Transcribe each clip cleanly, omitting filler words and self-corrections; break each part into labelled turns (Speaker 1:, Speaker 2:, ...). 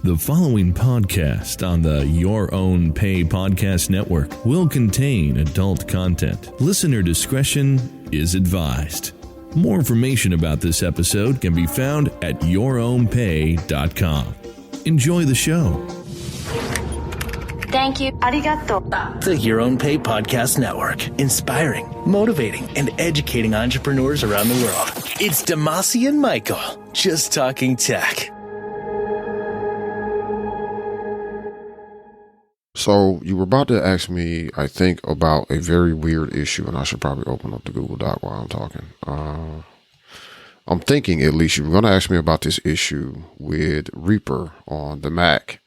Speaker 1: The following podcast on the Your Own Pay Podcast Network will contain adult content. Listener discretion is advised. More information about this episode can be found at yourownpay.com. Enjoy the show.
Speaker 2: Thank you. Arigato.
Speaker 3: The Your Own Pay Podcast Network, inspiring, motivating, and educating entrepreneurs around the world. It's Damashe and Michael, just talking tech.
Speaker 4: So you were about to ask me, I think, about a very weird issue, and I should probably open up the Google Doc while I'm talking. I'm thinking, at least, you were going to ask me about this issue with Reaper on the Mac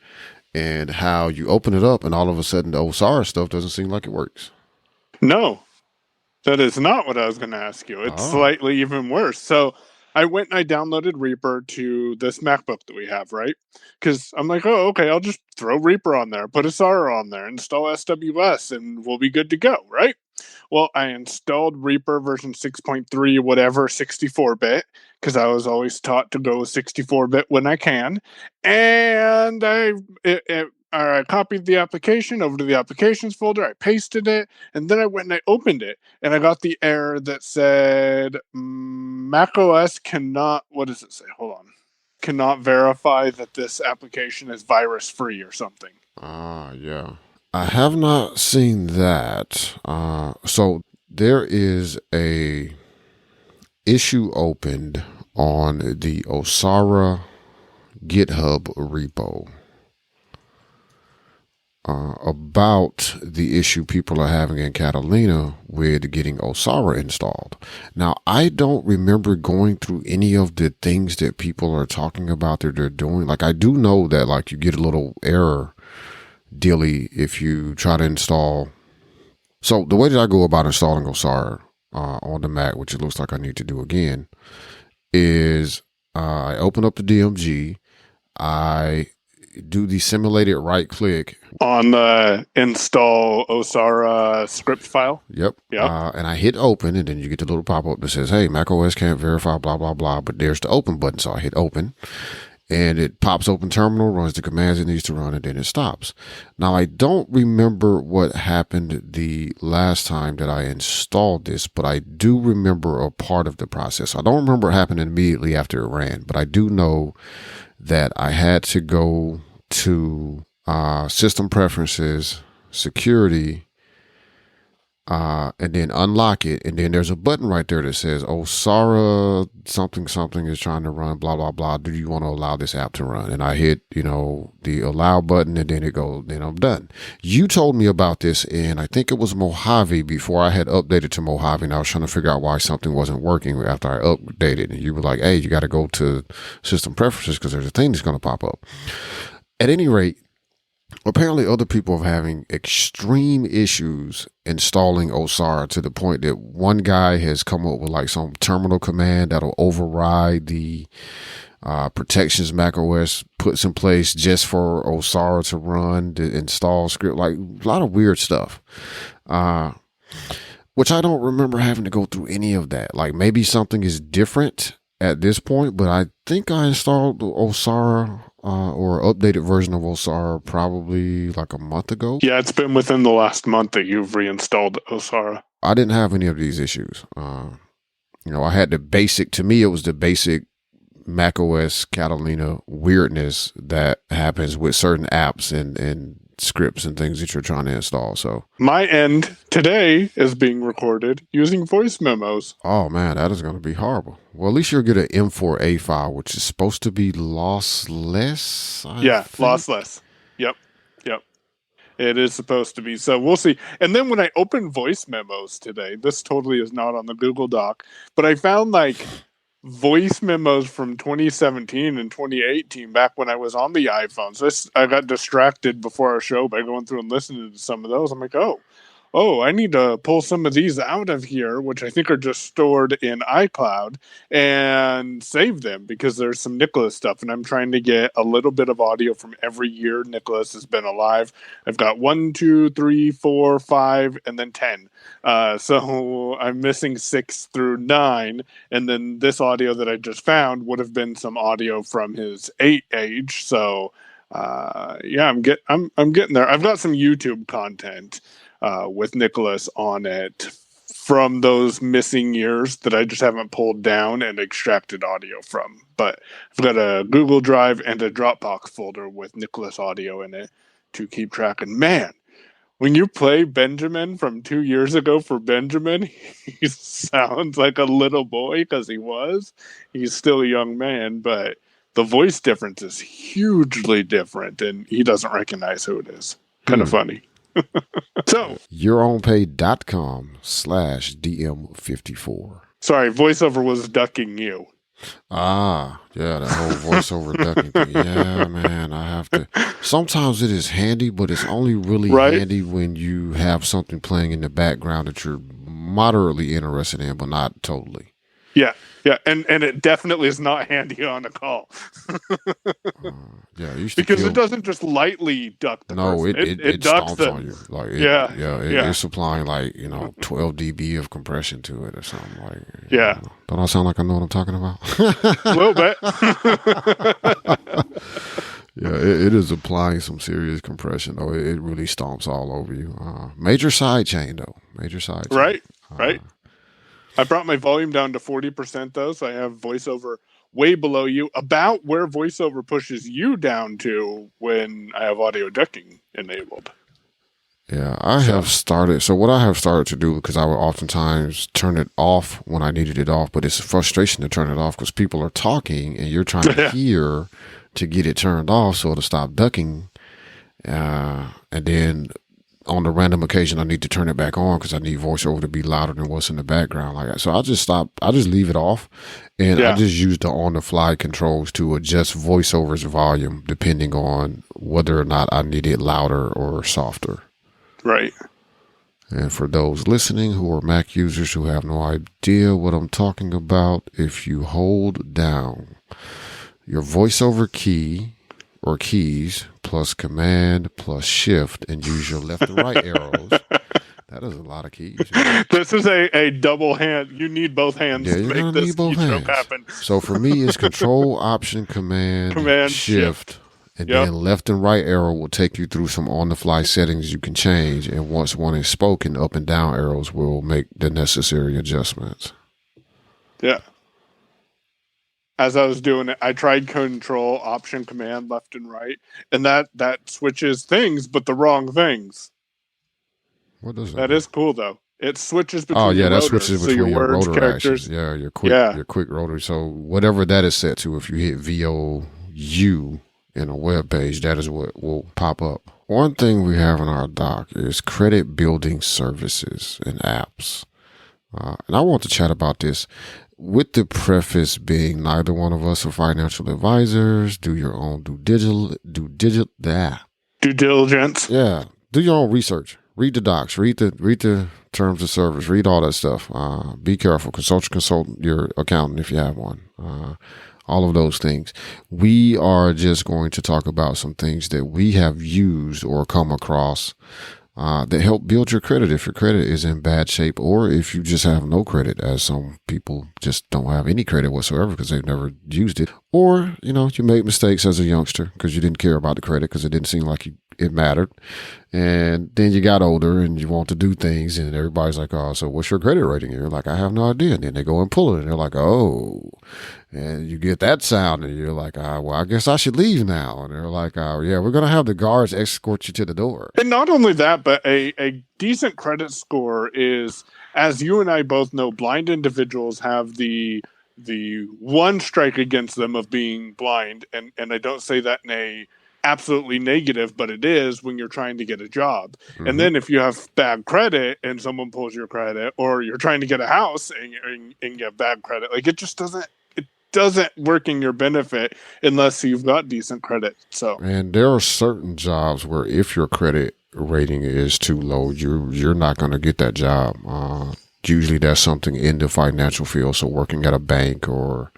Speaker 4: and how you open it up and all of a sudden the Osara stuff doesn't seem like it works.
Speaker 5: No, that is not what I was going to ask you. It's slightly even worse. So I went and I downloaded Reaper to this MacBook that we have, right? Because I'm like, oh, okay, I'll just throw Reaper on there, put Osara on there, install SWS, and we'll be good to go, right? Well, I installed Reaper version 6.3, whatever, 64-bit, because I was always taught to go 64-bit when I can. And I copied the application over to the applications folder. I pasted it, and then I went and I opened it, and I got the error that said macOS cannot. What does it say? Hold on. Cannot verify that this application is virus free or something.
Speaker 4: Yeah. I have not seen that. So there is a issue opened on the Osara GitHub repo about the issue people are having in Catalina with getting Osara installed. Now, I don't remember going through any of the things that people are talking about that they're doing. Like, I do know that, like, you get a little error dilly if you try to install. So the way that I go about installing Osara on the Mac, which it looks like I need to do again, is I open up the DMG, I do the simulated right click
Speaker 5: on the install Osara script file.
Speaker 4: Yep. And I hit open, and then you get the little pop-up that says, hey, macOS can't verify, blah, blah, blah. But there's the open button. So I hit open, and it pops open terminal, runs the commands it needs to run, and then it stops. Now, I don't remember what happened the last time that I installed this, but I do remember a part of the process. I don't remember it happening immediately after it ran, but I do know that I had to go to system preferences, security, and then unlock it. And then there's a button right there that says, Osara something is trying to run, blah, blah, blah. Do you want to allow this app to run? And I hit, the allow button, and then it goes, then I'm done. You told me about this, and I think it was Mojave before I had updated to Mojave, and I was trying to figure out why something wasn't working after I updated. And you were like, hey, you got to go to system preferences because there's a thing that's going to pop up. At any rate, apparently other people are having extreme issues installing Osara to the point that one guy has come up with like some terminal command that'll override the protections macOS puts in place just for Osara to run the install script, like a lot of weird stuff, which I don't remember having to go through any of that. Like maybe something is different at this point, but I think I installed Osara or updated version of Osara probably like a month ago.
Speaker 5: Yeah, it's been within the last month that you've reinstalled Osara.
Speaker 4: I didn't have any of these issues. I had the basic, to me, it was the basic macOS Catalina weirdness that happens with certain apps and scripts and things that you're trying to install. So
Speaker 5: my end today is being recorded using voice memos.
Speaker 4: Oh man, that is going to be horrible. Well, at least you'll get an M4A file, which is supposed to be lossless. I think.
Speaker 5: Lossless. Yep. It is supposed to be. So we'll see. And then when I opened voice memos today, this totally is not on the Google Doc, but I found like voice memos from 2017 and 2018 back when I was on the iPhone. So I got distracted before our show by going through and listening to some of those. I'm like, oh, I need to pull some of these out of here, which I think are just stored in iCloud, and save them because there's some Nicholas stuff. And I'm trying to get a little bit of audio from every year Nicholas has been alive. I've got 1, 2, 3, 4, 5, and then 10. So I'm missing 6 through 9. And then this audio that I just found would have been some audio from his 8 age. So Yeah, I'm getting there. I've got some YouTube content with Nicholas on it from those missing years that I just haven't pulled down and extracted audio from. But I've got a Google Drive and a Dropbox folder with Nicholas audio in it to keep track. And man, when you play Benjamin from 2 years ago for Benjamin, he sounds like a little boy because he's still a young man, but the voice difference is hugely different and he doesn't recognize who it is. Kind of funny. So
Speaker 4: yourownpay.com/DM54.
Speaker 5: Sorry, voiceover was ducking you.
Speaker 4: Yeah, that whole voiceover ducking thing. Yeah, man, I have to. Sometimes it is handy, but it's only really handy when you have something playing in the background that you're moderately interested in, but not totally.
Speaker 5: Yeah, and it definitely is not handy on a call.
Speaker 4: Yeah,
Speaker 5: because it doesn't just lightly duck the person.
Speaker 4: It
Speaker 5: ducks
Speaker 4: stomps
Speaker 5: them.
Speaker 4: on you. Like it's applying 12 dB of compression to it or something. Like don't I sound like I know what I'm talking about?
Speaker 5: A little bit.
Speaker 4: Yeah, it is applying some serious compression. Though it really stomps all over you. Major side chain though. Major side chain.
Speaker 5: Right. I brought my volume down to 40% though, so I have voiceover way below you, about where voiceover pushes you down to when I have audio ducking enabled.
Speaker 4: Yeah, I have started. So what I have started to do, because I would oftentimes turn it off when I needed it off, but it's a frustration to turn it off because people are talking and you're trying to hear to get it turned off so it'll stop ducking. And then on the random occasion, I need to turn it back on because I need voiceover to be louder than what's in the background. Like, so I just leave it off, and I just use the on-the-fly controls to adjust voiceover's volume depending on whether or not I need it louder or softer.
Speaker 5: Right.
Speaker 4: And for those listening who are Mac users who have no idea what I'm talking about, if you hold down your voiceover key or keys plus command plus shift and use your left and right arrows. That is a lot of keys.
Speaker 5: This is a double hand. You need both hands to make this keystroke happen.
Speaker 4: So for me, it's control, option, command shift. And then left and right arrow will take you through some on-the-fly settings you can change. And once one is spoken, up and down arrows will make the necessary adjustments.
Speaker 5: Yeah. As I was doing it, I tried control, option, command, left and right. And that switches things, but the wrong things.
Speaker 4: What does that
Speaker 5: mean? That is cool, though. It switches between
Speaker 4: your
Speaker 5: rotors,
Speaker 4: switches between your
Speaker 5: words,
Speaker 4: rotor
Speaker 5: characters.
Speaker 4: actions. Yeah, your quick rotor. So whatever that is set to, if you hit VOU in a web page, that is what will pop up. One thing we have in our doc is credit building services and apps. And I want to chat about this with the preface being neither one of us are financial advisors. Do your own due diligence. Yeah. Do your own research. Read the docs. Read the terms of service. Read all that stuff. Be careful. Consult your accountant if you have one. All of those things. We are just going to talk about some things that we have used or come across that help build your credit if your credit is in bad shape, or if you just have no credit, as some people just don't have any credit whatsoever because they've never used it. Or, you made mistakes as a youngster because you didn't care about the credit because it didn't seem like it mattered. And then you got older and you want to do things and everybody's like, oh, so what's your credit rating? And you're like, I have no idea. And then they go and pull it and they're like, oh, and you get that sound and you're like, well, I guess I should leave now. And they're like, yeah, we're going to have the guards escort you to the door.
Speaker 5: And not only that, but a decent credit score is, as you and I both know, blind individuals have the one strike against them of being blind. And I don't say that in a absolutely negative, but it is when you're trying to get a job. Mm-hmm. And then if you have bad credit and someone pulls your credit, or you're trying to get a house and you have bad credit, like it just doesn't work in your benefit unless you've got decent credit. So,
Speaker 4: and there are certain jobs where if your credit rating is too low, you're not going to get that job. Usually that's something in the financial field. So working at a bank or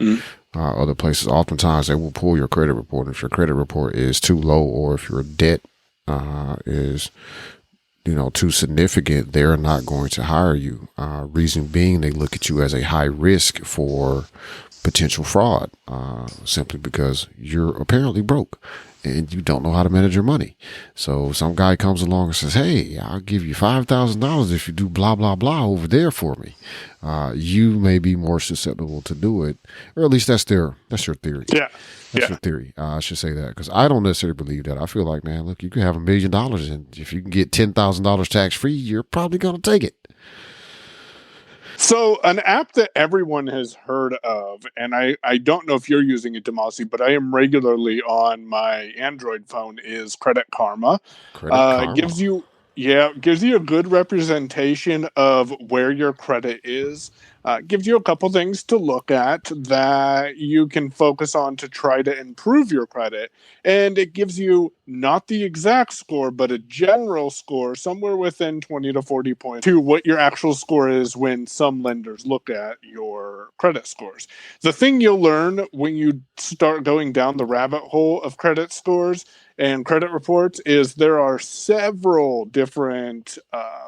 Speaker 4: other places, oftentimes they will pull your credit report. If your credit report is too low, or if your debt is too significant, they're not going to hire you. Reason being, they look at you as a high risk for potential fraud, simply because you're apparently broke and you don't know how to manage your money. So some guy comes along and says, hey, I'll give you $5,000 if you do blah, blah, blah over there for me. You may be more susceptible to do it, or at least that's your theory.
Speaker 5: Yeah.
Speaker 4: That's your theory. I should say that because I don't necessarily believe that. I feel like, man, look, you can have $1 million, and if you can get $10,000 tax free, you're probably going to take it.
Speaker 5: So an app that everyone has heard of, and I don't know if you're using it, Damashe, but I am regularly on my Android phone, is Credit Karma.
Speaker 4: Credit Karma.
Speaker 5: Gives you a good representation of where your credit is. Gives you a couple things to look at that you can focus on to try to improve your credit. And it gives you not the exact score, but a general score somewhere within 20 to 40 points to what your actual score is when some lenders look at your credit scores. The thing you'll learn when you start going down the rabbit hole of credit scores and credit reports is there are several different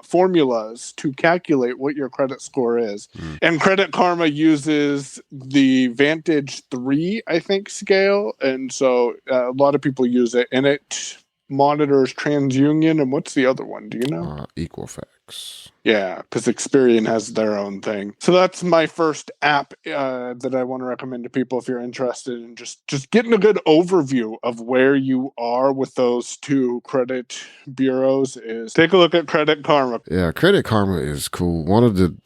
Speaker 5: formulas to calculate what your credit score is. And Credit Karma uses the Vantage 3, I think, scale. And so a lot of people use it. And it monitors TransUnion. And what's the other one? Do you know?
Speaker 4: Equifax.
Speaker 5: Yeah, because Experian has their own thing. So that's my first app that I want to recommend to people if you're interested in just getting a good overview of where you are with those two credit bureaus is take a look at Credit Karma.
Speaker 4: Yeah, Credit Karma is cool. One of the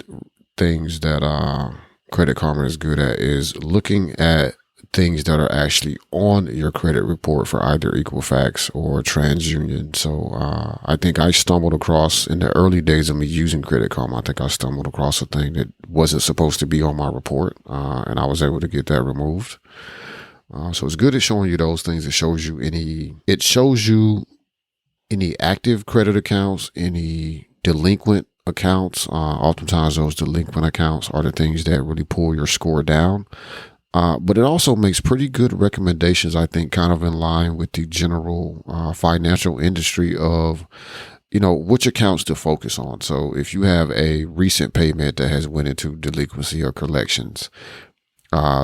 Speaker 4: things that Credit Karma is good at is looking at things that are actually on your credit report for either Equifax or TransUnion. So I think I stumbled across, in the early days of me using Credit Karma, I think I stumbled across a thing that wasn't supposed to be on my report, and I was able to get that removed. So it's good at showing you those things. It shows you any active credit accounts, any delinquent accounts. Oftentimes those delinquent accounts are the things that really pull your score down. But it also makes pretty good recommendations, I think, kind of in line with the general financial industry of, which accounts to focus on. So if you have a recent payment that has went into delinquency or collections,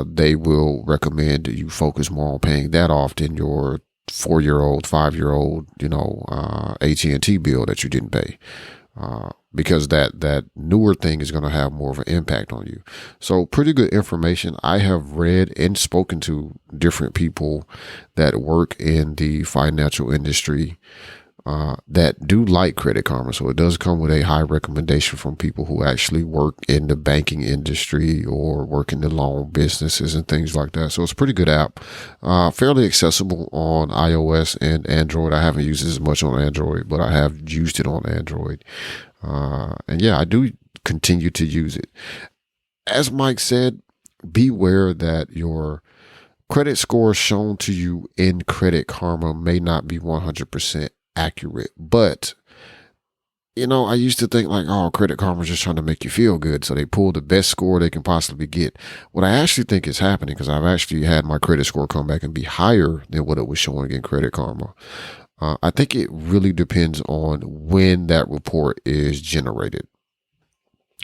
Speaker 4: they will recommend that you focus more on paying that off than your 4-year-old, 5-year-old, AT&T bill that you didn't pay. Because that newer thing is going to have more of an impact on you. So pretty good information. I have read and spoken to different people that work in the financial industry that do like Credit Karma. So it does come with a high recommendation from people who actually work in the banking industry or work in the loan businesses and things like that. So it's a pretty good app, fairly accessible on iOS and Android. I haven't used it as much on Android, but I have used it on Android. And yeah, I do continue to use it. As Mike said, beware that your credit score shown to you in Credit Karma may not be 100% accurate, but I used to think like, oh, Credit Karma is just trying to make you feel good, so they pull the best score they can possibly get. What I actually think is happening, because I've actually had my credit score come back and be higher than what it was showing in Credit Karma. I think it really depends on when that report is generated.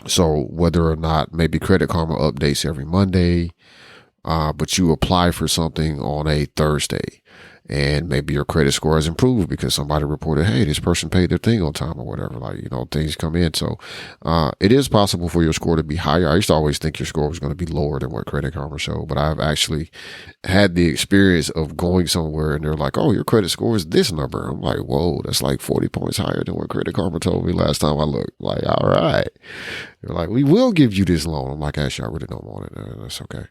Speaker 4: So whether or not maybe Credit Karma updates every Monday, but you apply for something on a Thursday, and maybe your credit score has improved because somebody reported, hey, this person paid their thing on time or whatever, things come in. So it is possible for your score to be higher. I used to always think your score was going to be lower than what Credit Karma showed, but I've actually had the experience of going somewhere and they're like, oh, your credit score is this number. I'm like, whoa, that's like 40 points higher than what Credit Karma told me last time I looked. Like, all right. They're like, we will give you this loan. I'm like, actually, I really don't want it. That's okay.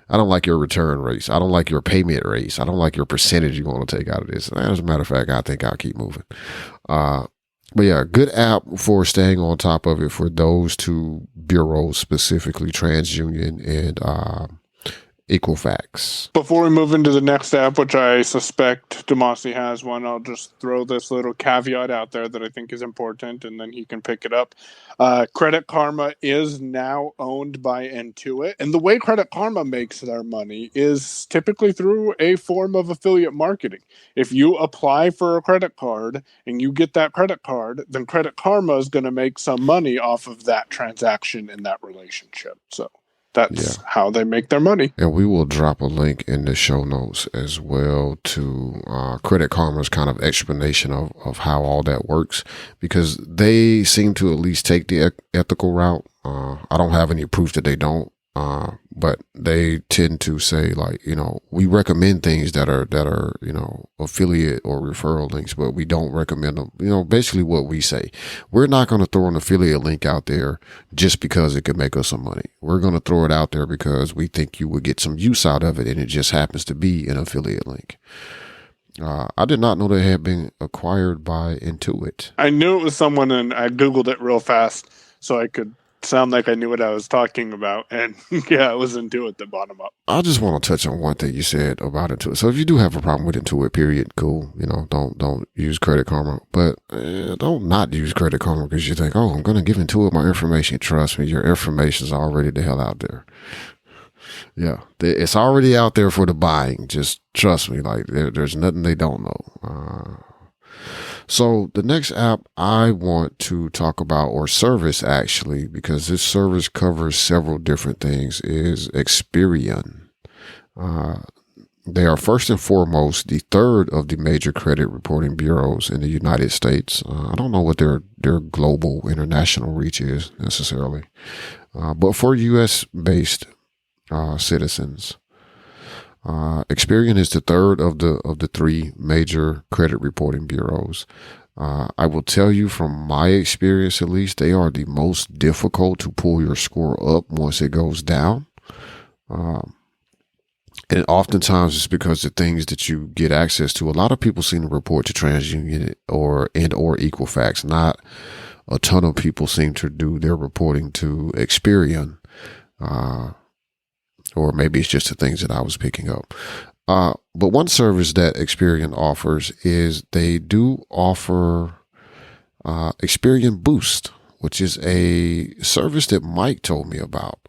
Speaker 4: I don't like your return rates. I don't like your payment rates. I don't like your percentage you want to take out of this. As a matter of fact, I think I'll keep moving. But yeah, good app for staying on top of it for those two bureaus, specifically TransUnion and Equifax.
Speaker 5: Before we move into the next app, which I suspect Damashe has one, I'll just throw this little caveat out there that I think is important, and then he can pick it up. Credit Karma is now owned by Intuit, and the way Credit Karma makes their money is typically through a form of affiliate marketing. If you apply for a credit card and you get that credit card, then Credit Karma is going to make some money off of that transaction and that relationship. So That's how they make their money.
Speaker 4: And we will drop a link in the show notes as well to Credit Karma's kind of explanation of how all that works, because they seem to at least take the ethical route. I don't have any proof that they don't, but they tend to say, like, we recommend things that are affiliate or referral links, but we don't recommend them. Basically what we say, we're not going to throw an affiliate link out there just because it could make us some money. We're going to throw it out there because we think you would get some use out of it, and it just happens to be an affiliate link. I did not know they had been acquired by Intuit.
Speaker 5: I knew it was someone, and I Googled it real fast so I could sound like I knew what I was talking about, and it was Intuit that bought them up.
Speaker 4: I just want to touch on one thing you said about Intuit. So if you do have a problem with Intuit, period, cool. Don't use Credit Karma, but don't not use Credit Karma because you think, I'm going to give Intuit my information. Trust me, your information is already the hell out there. Yeah, it's already out there for the buying. Just trust me. Like there's nothing they don't know. So the next app I want to talk about, or service actually, because this service covers several different things, is Experian. They are first and foremost the third of the major credit reporting bureaus in the United States. I don't know what their global international reach is necessarily, but for U.S.-based citizens. Experian is the third of the three major credit reporting bureaus. I will tell you from my experience, at least, they are the most difficult to pull your score up once it goes down. And oftentimes it's because the things that you get access to, a lot of people seem to report to TransUnion or Equifax. Not a ton of people seem to do their reporting to Experian. Or maybe it's just the things that I was picking up. But one service that Experian offers is they do offer Experian Boost, which is a service that Mike told me about.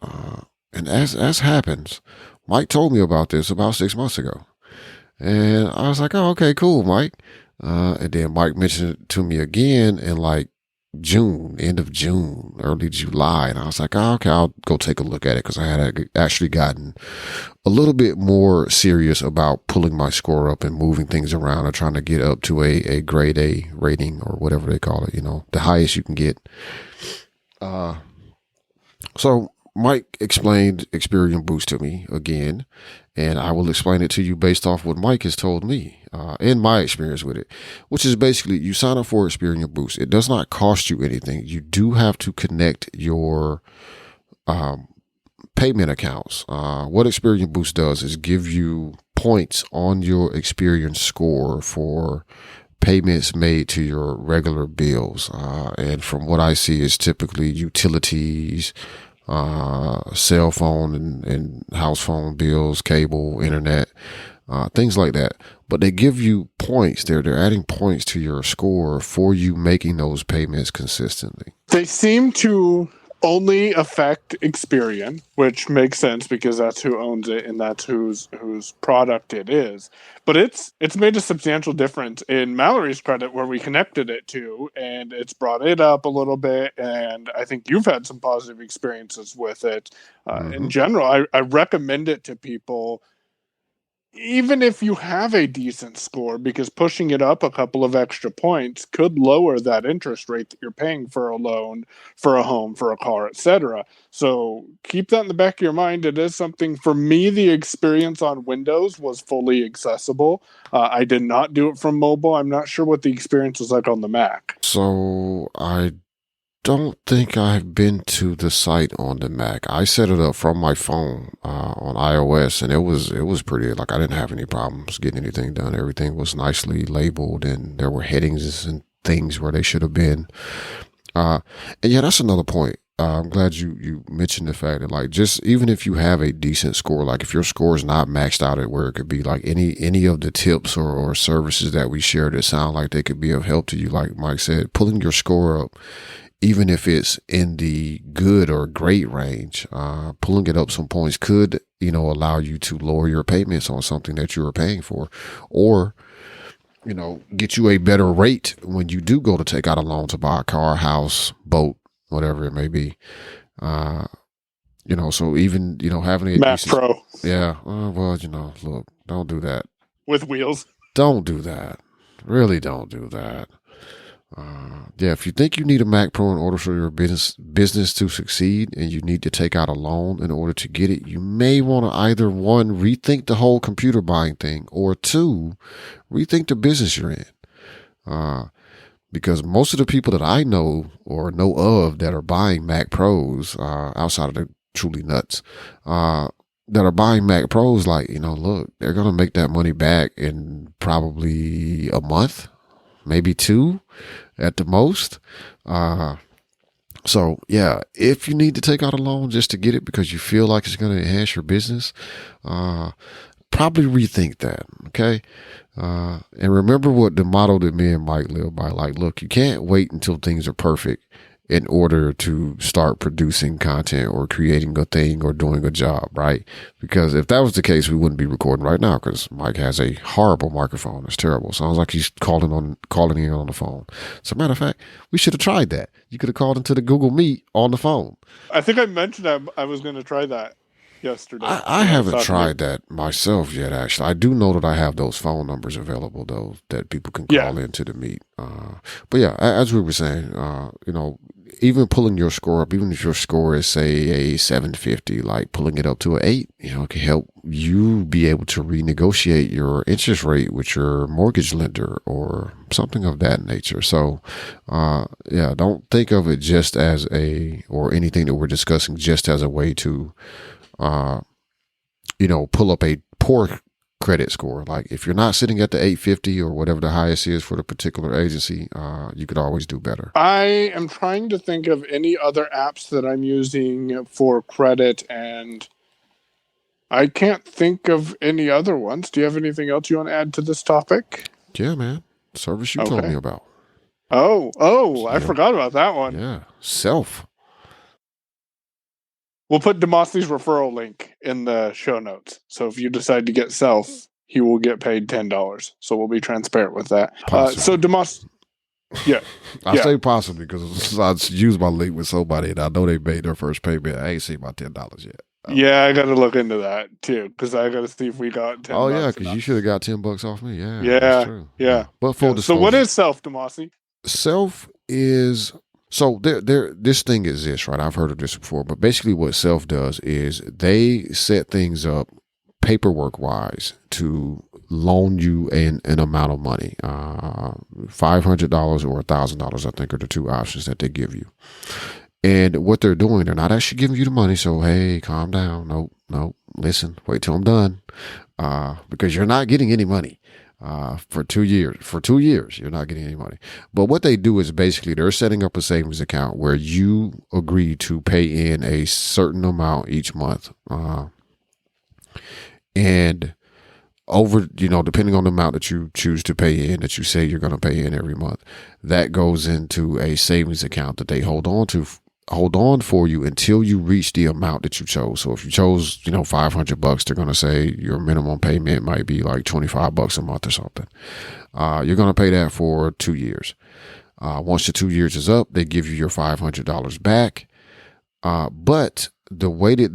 Speaker 4: And as happens, Mike told me about this about 6 months ago. And I was like, oh, okay, cool, Mike. And then Mike mentioned it to me again in like end of June, early July. And I was like, oh, okay, I'll go take a look at it, because I had actually gotten a little bit more serious about pulling my score up and moving things around and trying to get up to a grade A rating, or whatever they call it, the highest you can get. So Mike explained Experian Boost to me again, and I will explain it to you based off what Mike has told me in my experience with it, which is basically you sign up for Experian Boost. It does not cost you anything. You do have to connect your payment accounts. What Experian Boost does is give you points on your Experian score for payments made to your regular bills. And from what I see is typically utilities, cell phone and house phone bills, cable, internet, things like that. But they give you points. They're adding points to your score for you making those payments consistently.
Speaker 5: They seem to only affect Experian, which makes sense because that's who owns it and that's whose product it is. But it's made a substantial difference in Mallory's credit, where we connected it to, and it's brought it up a little bit. And I think you've had some positive experiences with it. In general, I recommend it to people, even if you have a decent score, because pushing it up a couple of extra points could lower that interest rate that you're paying for a loan, for a home, for a car, etc. So keep that in the back of your mind. It is something. For me, the experience on Windows was fully accessible. I did not do it from mobile. I'm not sure what the experience was like on the Mac.
Speaker 4: So I don't think I've been to the site on the Mac. I set it up from my phone on iOS, and it was pretty, like, I didn't have any problems getting anything done. Everything was nicely labeled, and there were headings and things where they should have been. And yeah, that's another point. I'm glad you mentioned the fact that, like, just even if you have a decent score, like if your score is not maxed out at where it could be, like any of the tips or services that we share that sound like they could be of help to you, like Mike said, pulling your score up, even if it's in the good or great range, pulling it up some points could, allow you to lower your payments on something that you were paying for, or, get you a better rate when you do go to take out a loan to buy a car, house, boat, whatever it may be. So even, having a
Speaker 5: Mac
Speaker 4: decent,
Speaker 5: Pro
Speaker 4: yeah, well, look, don't do that.
Speaker 5: with wheels.
Speaker 4: Don't do that. Really don't do that. Yeah, if you think you need a Mac Pro in order for your business to succeed and you need to take out a loan in order to get it, you may want to either one, rethink the whole computer buying thing, or two, rethink the business you're in. Because most of the people that I know or know of that are buying Mac Pros, outside of the truly nuts, that are buying Mac Pros, like, look, they're going to make that money back in probably a month, maybe two at the most. So yeah, if you need to take out a loan just to get it because you feel like it's going to enhance your business, probably rethink that. Okay. And remember what the motto that me and Mike live by, like, look, you can't wait until things are perfect in order to start producing content or creating a thing or doing a job, right? Because if that was the case, we wouldn't be recording right now because Mike has a horrible microphone. It's terrible. Sounds like he's calling in on the phone. As a matter of fact, we should have tried that. You could have called into the Google Meet on the phone.
Speaker 5: I think I mentioned I was going to try that yesterday.
Speaker 4: I haven't tried that myself yet, actually. I do know that I have those phone numbers available, though, that people can call into the Meet. But yeah, as we were saying, even pulling your score up, even if your score is, say, a 750, like pulling it up to an 8, can help you be able to renegotiate your interest rate with your mortgage lender or something of that nature. So, yeah, don't think of it just as or anything that we're discussing just as a way to, pull up a poor credit score. Like, if you're not sitting at the 850 or whatever the highest is for the particular agency, you could always do better.
Speaker 5: I am trying to think of any other apps that I'm using for credit, and I can't think of any other ones. Do you have anything else you want to add to this topic?
Speaker 4: Yeah, man. Service you told me about.
Speaker 5: I forgot about that one.
Speaker 4: Yeah. Self.
Speaker 5: We'll put Damashe's referral link in the show notes. So if you decide to get Self, he will get paid $10. So we'll be transparent with that. So Damashe, yeah.
Speaker 4: I say possibly because I used my link with somebody and I know they made their first payment. I ain't seen my $10 yet.
Speaker 5: Yeah, I got to look into that too because I got to see if we got $10.
Speaker 4: Oh yeah, because you should have got $10 off me. Yeah,
Speaker 5: yeah,
Speaker 4: that's true.
Speaker 5: Yeah.
Speaker 4: But full disclosure.
Speaker 5: So what is Self, Damashe?
Speaker 4: Self is. So this thing exists, right? I've heard of this before, but basically what Self does is they set things up paperwork wise to loan you an amount of money, $500 or $1,000, I think are the two options that they give you. And what they're doing, they're not actually giving you the money. So, hey, calm down. No, listen, wait till I'm done. Because you're not getting any money. For 2 years. For 2 years, you're not getting any money. But what they do is basically they're setting up a savings account where you agree to pay in a certain amount each month. And over, depending on the amount that you choose to pay in, that you say you're going to pay in every month, that goes into a savings account that they hold on for you until you reach the amount that you chose. So if you chose, $500, they're going to say your minimum payment might be like $25 a month or something. You're going to pay that for 2 years. Once the 2 years is up, they give you your $500 back. But the way that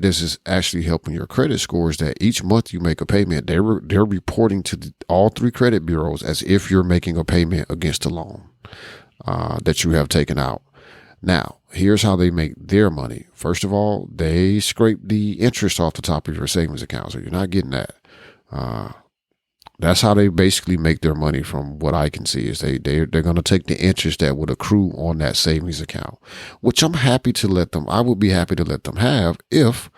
Speaker 4: this is actually helping your credit score is that each month you make a payment, they're reporting to all three credit bureaus as if you're making a payment against a loan that you have taken out. Now, here's how they make their money. First of all, they scrape the interest off the top of your savings account, so you're not getting that. That's how they basically make their money, from what I can see, is they're going to take the interest that would accrue on that savings account, which I would be happy to let them have if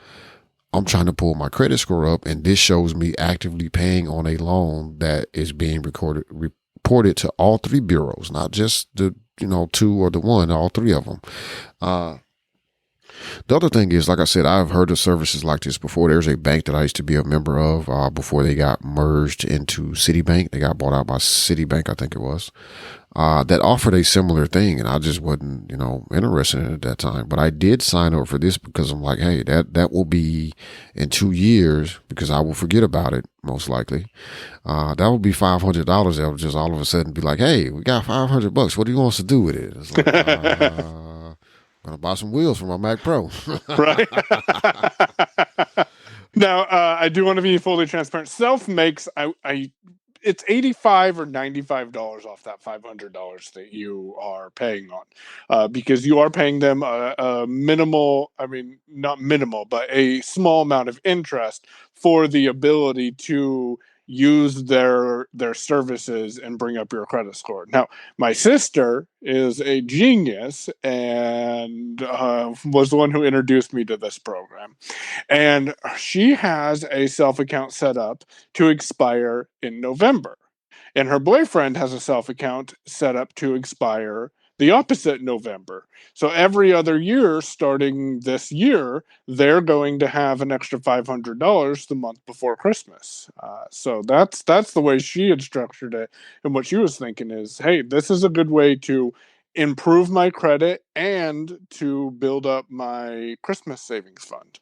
Speaker 4: I'm trying to pull my credit score up and this shows me actively paying on a loan that is being reported to all three bureaus, not just the, two or the one, all three of them. The other thing is, like I said, I've heard of services like this before. There's a bank that I used to be a member of before they got merged into Citibank. They got bought out by Citibank, I think it was, that offered a similar thing. And I just wasn't, interested in it at that time. But I did sign up for this because I'm like, hey, that will be in 2 years, because I will forget about it, most likely. That would be $500 that would just all of a sudden be like, hey, we got $500. What do you want us to do with it? It's like, Gonna buy some wheels for my Mac Pro.
Speaker 5: Right. Now, I do want to be fully transparent. Self makes it's $85 or $95 off that $500 that you are paying on, because you are paying them a minimal, I mean, not minimal, but a small amount of interest for the ability to use their services and bring up your credit score. Now, my sister is a genius and was the one who introduced me to this program. And she has a self account set up to expire in November. And her boyfriend has a self account set up to expire the opposite November. So every other year, starting this year, they're going to have an extra $500 the month before Christmas. So that's the way she had structured it. And what she was thinking is, hey, this is a good way to improve my credit and to build up my Christmas savings fund.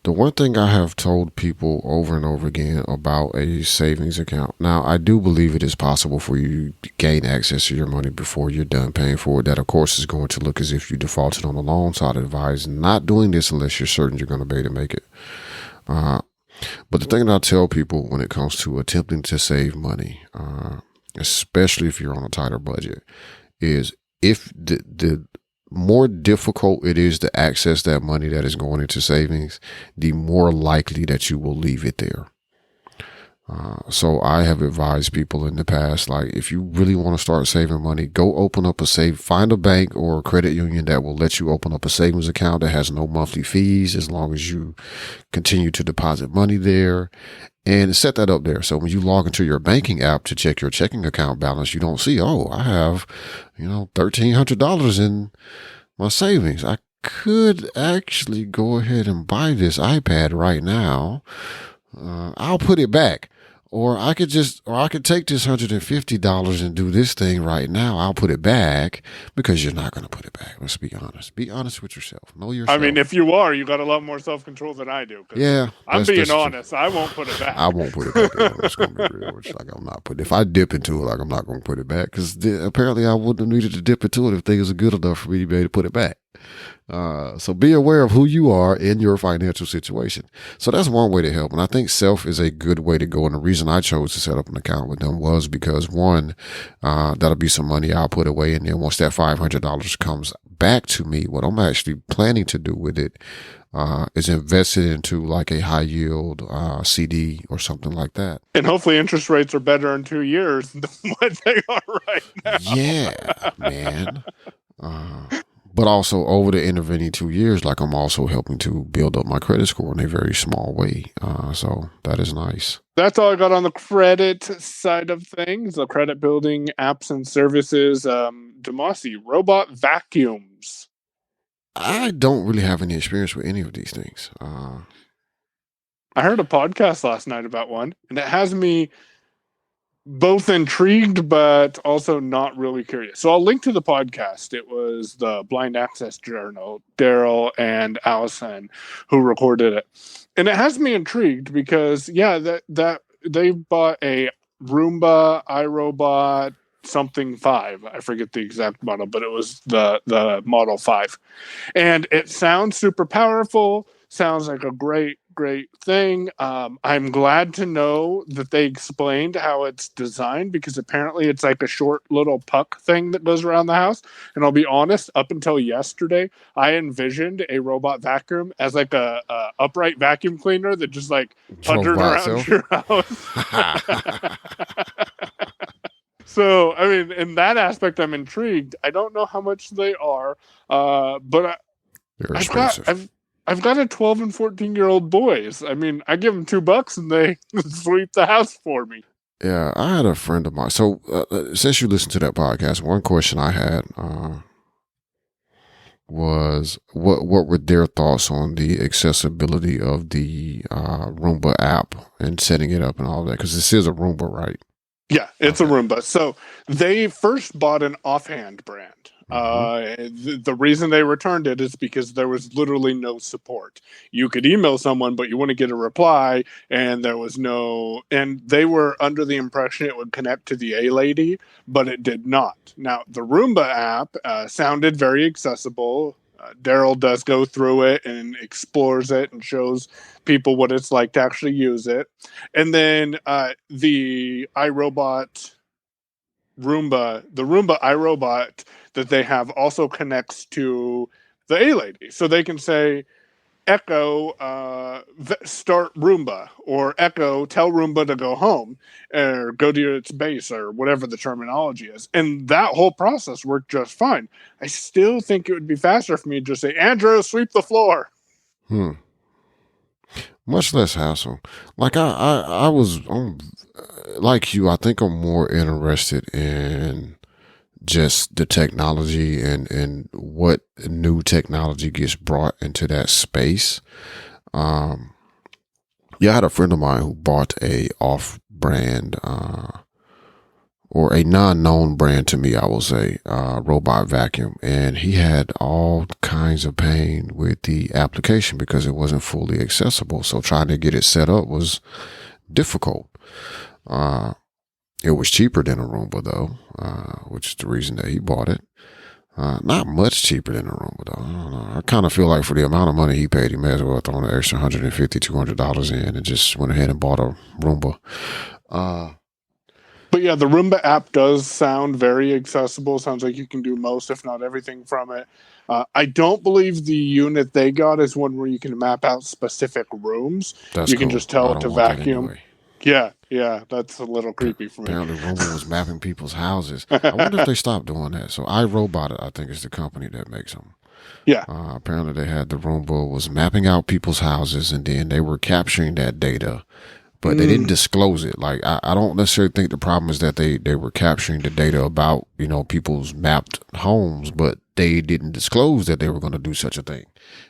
Speaker 4: The one thing I have told people over and over again about a savings account, now I do believe it is possible for you to gain access to your money before you're done paying for it. That, of course, is going to look as if you defaulted on a loan, so I'd advise not doing this unless you're certain you're going to be able to make it. But the thing that I tell people when it comes to attempting to save money, especially if you're on a tighter budget, is if the more difficult it is to access that money that is going into savings, the more likely that you will leave it there. So I have advised people in the past, like, if you really want to start saving money, go open up find a bank or a credit union that will let you open up a savings account that has no monthly fees as long as you continue to deposit money there, and set that up there. So when you log into your banking app to check your checking account balance, you don't see, oh, I have, $1,300 in my savings. I could actually go ahead and buy this iPad right now. I'll put it back. Or I could take this $150 and do this thing right now. I'll put it back, because you're not going to put it back. Let's be honest. Be honest with yourself. Know yourself.
Speaker 5: I mean, if you are, you got a lot more self-control than I do.
Speaker 4: Yeah.
Speaker 5: I'm being honest. I won't put it back.
Speaker 4: I won't put it back. I'm just going to be real. It's like, I'm not putting, if I dip into it, like, I'm not going to put it back, because apparently I wouldn't have needed to dip into it if things are good enough for me to be able to put it back. So be aware of who you are in your financial situation. So that's one way to help. And I think Self is a good way to go. And the reason I chose to set up an account with them was because, one, that'll be some money I'll put away. And then once that $500 comes back to me, what I'm actually planning to do with it, is invest it into like a high yield, CD or something like that.
Speaker 5: And hopefully interest rates are better in 2 years than what they are right now.
Speaker 4: Yeah, man. But also over the intervening 2 years, like, I'm also helping to build up my credit score in a very small way. So that is nice.
Speaker 5: That's all I got on the credit side of things. The credit building apps and services. Damashe, robot vacuums.
Speaker 4: I don't really have any experience with any of these things.
Speaker 5: I heard a podcast last night about one, and it has me both intrigued, but also not really curious. So I'll link to the podcast. It was the Blind Access Journal, Daryl and Allison, who recorded it. And it has me intrigued because, that they bought a Roomba, iRobot, something 5. I forget the exact model, but it was the Model 5. And it sounds super powerful, sounds like a great thing. I'm glad to know that they explained how it's designed, because apparently it's like a short little puck thing that goes around the house. And I'll be honest, up until yesterday, I envisioned a robot vacuum as like a upright vacuum cleaner that just like puttered around your house. So, I mean, in that aspect, I'm intrigued. I don't know how much they are, but
Speaker 4: they're expensive.
Speaker 5: I've got a 12 and 14-year-old boys. I mean, I give them $2 and they sweep the house for me.
Speaker 4: Yeah, I had a friend of mine. So since you listened to that podcast, one question I had was what were their thoughts on the accessibility of the Roomba app and setting it up and all that? Because this is a Roomba, right?
Speaker 5: Yeah, it's a Roomba. So they first bought an offhand brand. The reason they returned it is because there was literally no support. You could email someone, but you wouldn't get a reply, and there was no. And they were under the impression it would connect to the A Lady, but it did not. Now, the Roomba app sounded very accessible. Daryl does go through it and explores it and shows people what it's like to actually use it. And then the iRobot Roomba, the Roomba iRobot that they have also connects to the A Lady. So they can say, Echo, start Roomba, or Echo, tell Roomba to go home, or go to its base, or whatever the terminology is. And that whole process worked just fine. I still think it would be faster for me to just say, Andrew, sweep the floor.
Speaker 4: Much less hassle. Like I was like you. I think I'm more interested in just the technology and what new technology gets brought into that space. I had a friend of mine who bought a off-brand or a non-known brand to me, I will say, robot vacuum, and he had all kinds of pain with the application because it wasn't fully accessible. So trying to get it set up was difficult. It was cheaper than a Roomba though, which is the reason that he bought it. Not much cheaper than a Roomba though. I don't know. I kind of feel like for the amount of money he paid, he may as well throw an extra $150, $200 in and just went ahead and bought a Roomba.
Speaker 5: But yeah, the Roomba app does sound very accessible. Sounds like you can do most, if not everything from it. I don't believe the unit they got is one where you can map out specific rooms.
Speaker 4: That's
Speaker 5: you can
Speaker 4: cool.
Speaker 5: just tell it to vacuum.
Speaker 4: Anyway.
Speaker 5: Yeah, that's a little creepy for me.
Speaker 4: Apparently Roomba was mapping people's houses. I wonder if they stopped doing that. So iRobot, I think, is the company that makes them.
Speaker 5: Yeah.
Speaker 4: Apparently they had the Roomba was mapping out people's houses, and then they were capturing that data, but they didn't disclose it. Like, I don't necessarily think the problem is that they were capturing the data about, people's mapped homes, but they didn't disclose that they were going to do such a thing.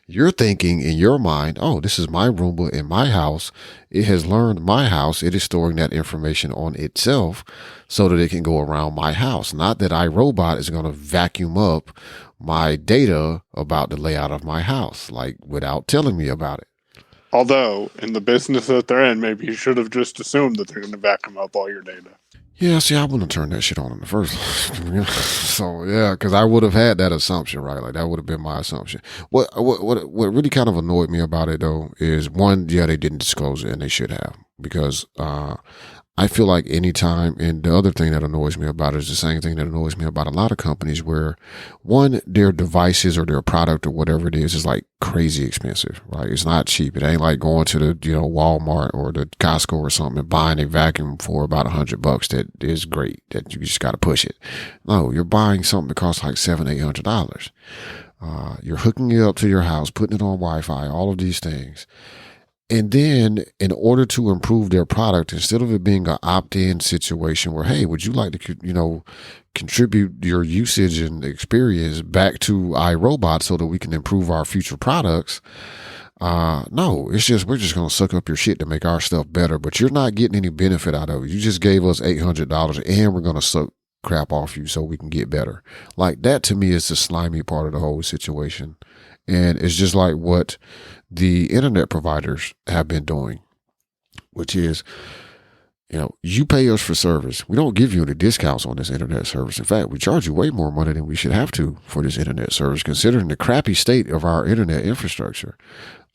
Speaker 4: You're thinking in your mind, oh, this is my Roomba in my house. It has learned my house. It is storing that information on itself so that it can go around my house. Not that iRobot is going to vacuum up my data about the layout of my house, like without telling me about it.
Speaker 5: Although, in the business that they're in, maybe you should have just assumed that they're going to vacuum up all your data.
Speaker 4: Yeah, see, I wouldn't have turned that shit on in the first place. So, yeah, because I would have had that assumption, right? Like, that would have been my assumption. What really kind of annoyed me about it, though, is one, yeah, they didn't disclose it, and they should have. Because I feel like anytime, and the other thing that annoys me about it is the same thing that annoys me about a lot of companies where, one, their devices or their product or whatever it is like crazy expensive, right? It's not cheap. It ain't like going to the, Walmart or the Costco or something and buying a vacuum for about $100 that is great, that you just got to push it. No, you're buying something that costs like $700, $800. You're hooking it up to your house, putting it on Wi-Fi, all of these things. And then in order to improve their product, instead of it being an opt-in situation where, hey, would you like to, contribute your usage and experience back to iRobot so that we can improve our future products? No, it's just, we're just going to suck up your shit to make our stuff better, but you're not getting any benefit out of it. You just gave us $800 and we're going to suck crap off you so we can get better. Like, that to me is the slimy part of the whole situation. And it's just like what the internet providers have been doing, which is, you pay us for service. We don't give you any discounts on this internet service. In fact, we charge you way more money than we should have to for this internet service, considering the crappy state of our internet infrastructure.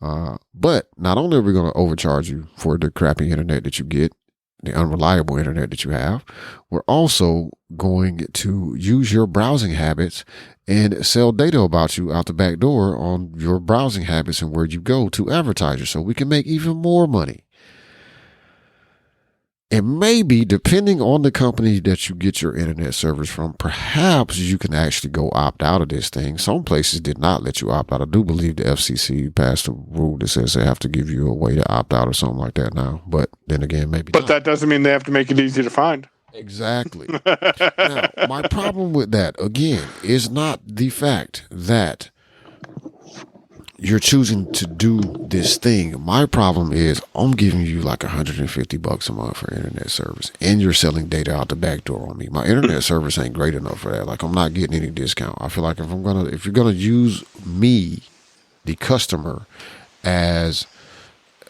Speaker 4: But not only are we going to overcharge you for the crappy internet that you get, the unreliable internet that you have, we're also going to use your browsing habits and sell data about you out the back door on your browsing habits and where you go to advertisers so we can make even more money. And maybe, depending on the company that you get your internet service from, perhaps you can actually go opt out of this thing. Some places did not let you opt out. I do believe the FCC passed a rule that says they have to give you a way to opt out or something like that now. But then again, maybe
Speaker 5: But
Speaker 4: not.
Speaker 5: That doesn't mean they have to make it easy to find.
Speaker 4: Exactly. Now, my problem with that, again, is not the fact that you're choosing to do this thing. My problem is I'm giving you like $150 a month for internet service, and you're selling data out the back door on me. My internet service ain't great enough for that. Like, I'm not getting any discount. I feel like if you're gonna use me, the customer, as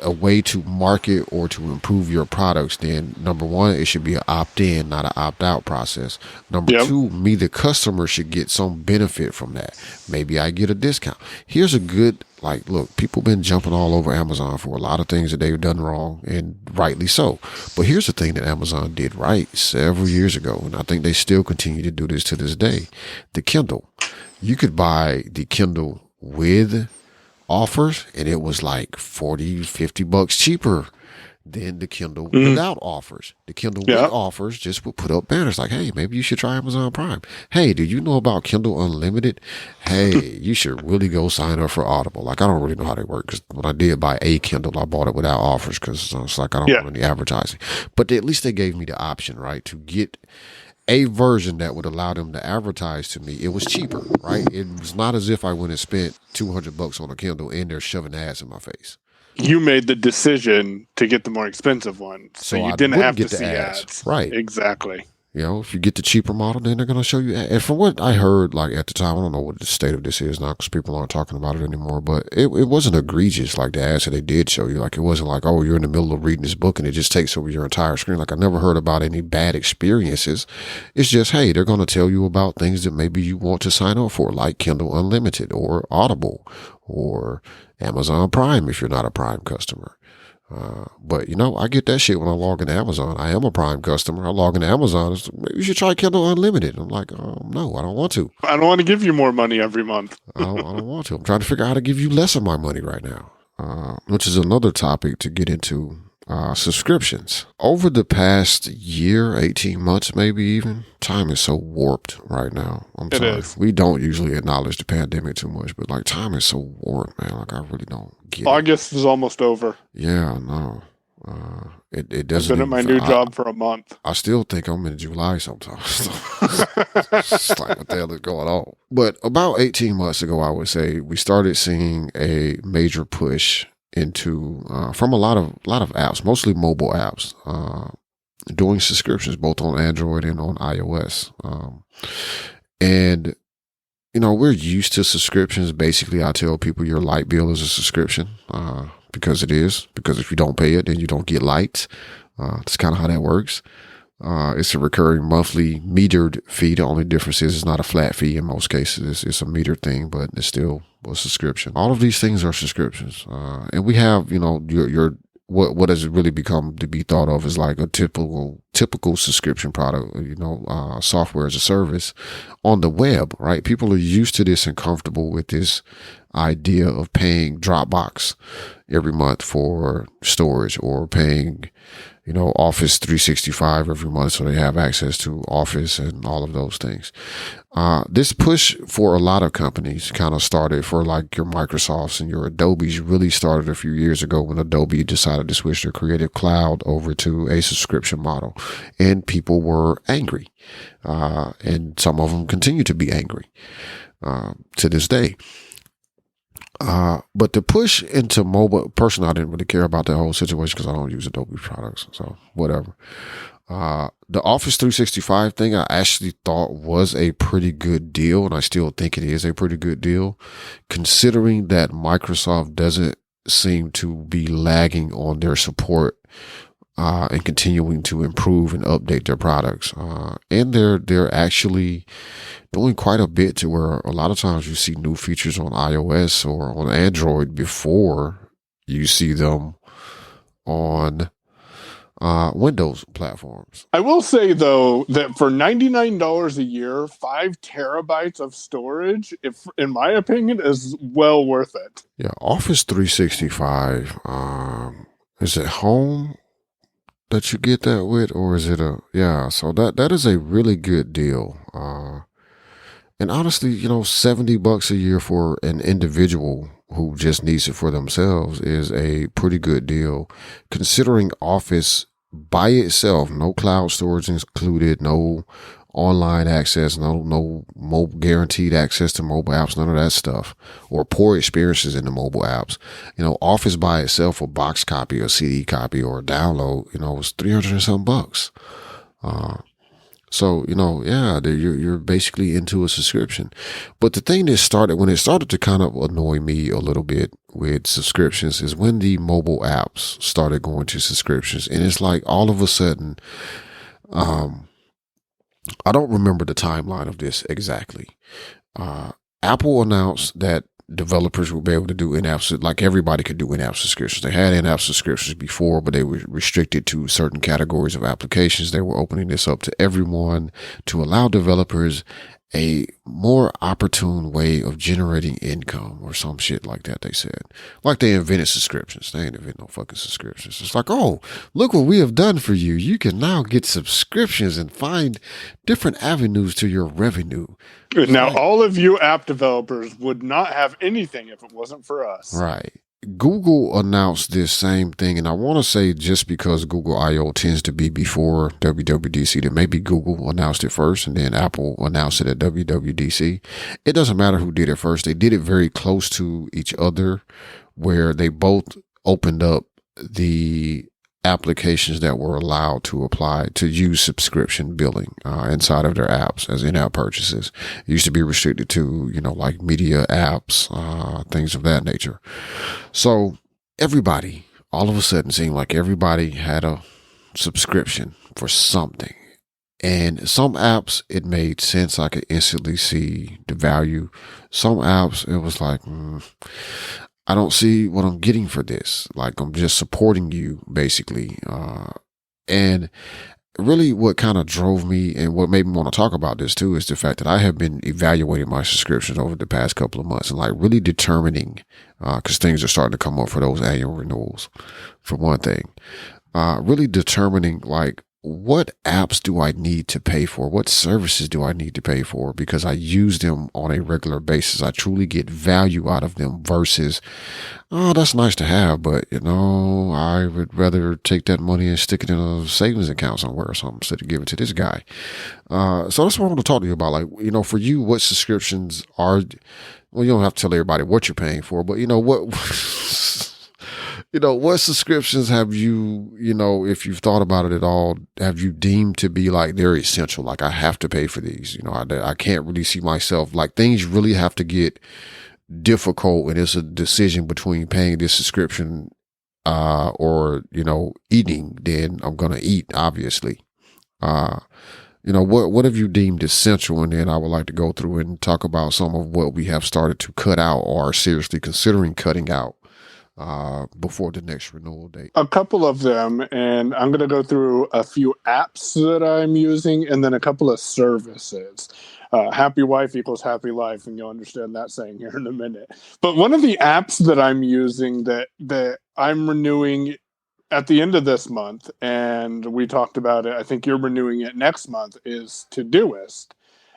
Speaker 4: a way to market or to improve your products, then number one, it should be an opt-in, not an opt-out process. Number two, me, the customer, should get some benefit from that. Maybe I get a discount. Here's a good, like, look, people been jumping all over Amazon for a lot of things that they've done wrong, and rightly so. But here's the thing that Amazon did right several years ago, and I think they still continue to do this to this day. The Kindle. You could buy the Kindle with offers, and it was like $40-$50 cheaper than the Kindle without offers. The Kindle with offers just would put up banners like, hey, maybe you should try Amazon Prime. Hey, do you know about Kindle Unlimited? Hey, you should really go sign up for Audible. Like, I don't really know how they work, because when I did buy a Kindle, I bought it without offers, because it's like, I don't want any advertising. But at least they gave me the option, right, to get a version that would allow them to advertise to me. It was cheaper, right? It was not as if I went and spent $200 on a Kindle and they're shoving ads in my face.
Speaker 5: You made the decision to get the more expensive one, so you didn't have to see ads.
Speaker 4: Right.
Speaker 5: Exactly.
Speaker 4: You know, if you get the cheaper model, then they're going to show you. And from what I heard, like, at the time, I don't know what the state of this is now, because people aren't talking about it anymore, but it wasn't egregious like the ads that they did show you. Like, it wasn't like, oh, you're in the middle of reading this book and it just takes over your entire screen. Like, I never heard about any bad experiences. It's just, hey, they're going to tell you about things that maybe you want to sign up for, like Kindle Unlimited or Audible or Amazon Prime if you're not a Prime customer. But, you know, I get that shit when I log into Amazon. I am a Prime customer. I log into Amazon. Maybe you should try Kindle Unlimited. I'm like, no, I don't want to.
Speaker 5: I don't want to give you more money every month.
Speaker 4: I don't want to. I'm trying to figure out how to give you less of my money right now, which is another topic to get into. Subscriptions. Over the past year, 18 months, maybe even, time is so warped right now. I'm sorry. We don't usually acknowledge the pandemic too much, but like, time is so warped, man. Like, I really don't get
Speaker 5: August is almost over.
Speaker 4: Yeah, I know. It doesn't.
Speaker 5: I've been at my new job for a month.
Speaker 4: I still think I'm in July sometimes. It's like, what the hell is going on? But about 18 months ago, I would say, we started seeing a major push into from a lot of apps, mostly mobile apps, doing subscriptions both on Android and on iOS. And you know, we're used to subscriptions. Basically, I tell people your light bill is a subscription, because it is. Because if you don't pay it, then you don't get lights. That's kind of how that works. It's a recurring monthly metered fee. The only difference is it's not a flat fee in most cases. It's a metered thing, but it's still a subscription. All of these things are subscriptions. And we have, you know, your what has really become to be thought of as like a typical subscription product, you know, software as a service on the web, right? People are used to this and comfortable with this idea of paying Dropbox every month for storage, or paying, you know, Office 365 every month so they have access to Office and all of those things. This push for a lot of companies kind of started for like your Microsofts and your Adobes really started a few years ago when Adobe decided to switch their Creative Cloud over to a subscription model, and people were angry. And some of them continue to be angry to this day. But the push into mobile, personally, I didn't really care about that whole situation because I don't use Adobe products, so whatever. The Office 365 thing, I actually thought was a pretty good deal, and I still think it is a pretty good deal, considering that Microsoft doesn't seem to be lagging on their support and continuing to improve and update their products. And they're actually doing quite a bit to where a lot of times you see new features on iOS or on Android before you see them on Windows platforms.
Speaker 5: I will say, though, that for $99 a year, 5 terabytes of storage, if in my opinion, is well worth it.
Speaker 4: Yeah, Office 365, is it home that you get that with, or is it so that is a really good deal. And honestly, you know, $70 a year for an individual who just needs it for themselves is a pretty good deal, considering Office by itself, no cloud storage included, no online access, no mobile guaranteed access to mobile apps, none of that stuff, or poor experiences in the mobile apps. Office by itself, a box copy, a CD copy, or a download, was 300 and some bucks. So, you're basically into a subscription. But the thing that when it started to kind of annoy me a little bit with subscriptions is when the mobile apps started going to subscriptions. And it's like all of a sudden, I don't remember the timeline of this exactly. Apple announced that developers will be able to do in-app, like everybody could do in-app subscriptions. They had in-app subscriptions before, but they were restricted to certain categories of applications. They were opening this up to everyone to allow developers a more opportune way of generating income or some shit like that, they said. Like they invented subscriptions. They ain't invented no fucking subscriptions. It's like, oh, look what we have done for you. You can now get subscriptions and find different avenues to your revenue.
Speaker 5: Now, all of you app developers would not have anything if it wasn't for us.
Speaker 4: Right. Google announced this same thing, and I want to say just because Google I/O tends to be before WWDC, that maybe Google announced it first and then Apple announced it at WWDC. It doesn't matter who did it first. They did it very close to each other, where they both opened up the applications that were allowed to apply to use subscription billing inside of their apps as in-app purchases. It used to be restricted to, like media apps, things of that nature. So everybody, all of a sudden, seemed like everybody had a subscription for something. And some apps, it made sense. I could instantly see the value. Some apps, it was like, I don't see what I'm getting for this. Like, I'm just supporting you, basically. And really what kind of drove me and what made me want to talk about this too is the fact that I have been evaluating my subscriptions over the past couple of months and like really determining, because things are starting to come up for those annual renewals, for one thing. Really determining like, what apps do I need to pay for? What services do I need to pay for? Because I use them on a regular basis. I truly get value out of them versus, oh, that's nice to have, but I would rather take that money and stick it in a savings account somewhere or something instead of give it to this guy. So that's what I want to talk to you about. Like, for you, what subscriptions are, well, you don't have to tell everybody what you're paying for, but what subscriptions have you, if you've thought about it at all, have you deemed to be like they're essential? Like, I have to pay for these. I can't really see myself, like, things really have to get difficult when it's a decision between paying this subscription or eating. Then I'm gonna eat, obviously. What have you deemed essential? And then I would like to go through and talk about some of what we have started to cut out or are seriously considering cutting out before the next renewal date.
Speaker 5: A couple of them, and I'm going to go through a few apps that I'm using and then a couple of services. Happy wife equals happy life, and you'll understand that saying here in a minute. But one of the apps that I'm using that I'm renewing at the end of this month, and we talked about it, I think you're renewing it next month, is Todoist.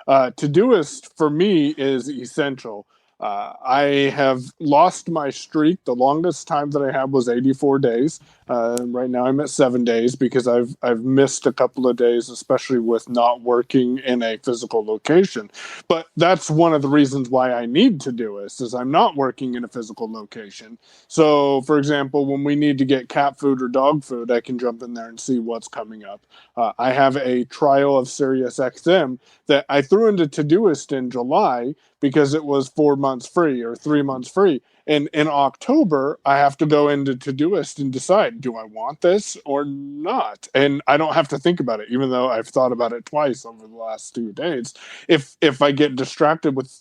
Speaker 5: Todoist, for me, is essential. I have lost my streak. The longest time that I had was 84 days. Right now I'm at 7 days because I've missed a couple of days, especially with not working in a physical location. But that's one of the reasons why I need Todoist, is I'm not working in a physical location. So, for example, when we need to get cat food or dog food, I can jump in there and see what's coming up. I have a trial of SiriusXM that I threw into Todoist in July because it was 4 months free or 3 months free. And in October, I have to go into Todoist and decide, do I want this or not? And I don't have to think about it, even though I've thought about it twice over the last 2 days. If I get distracted with,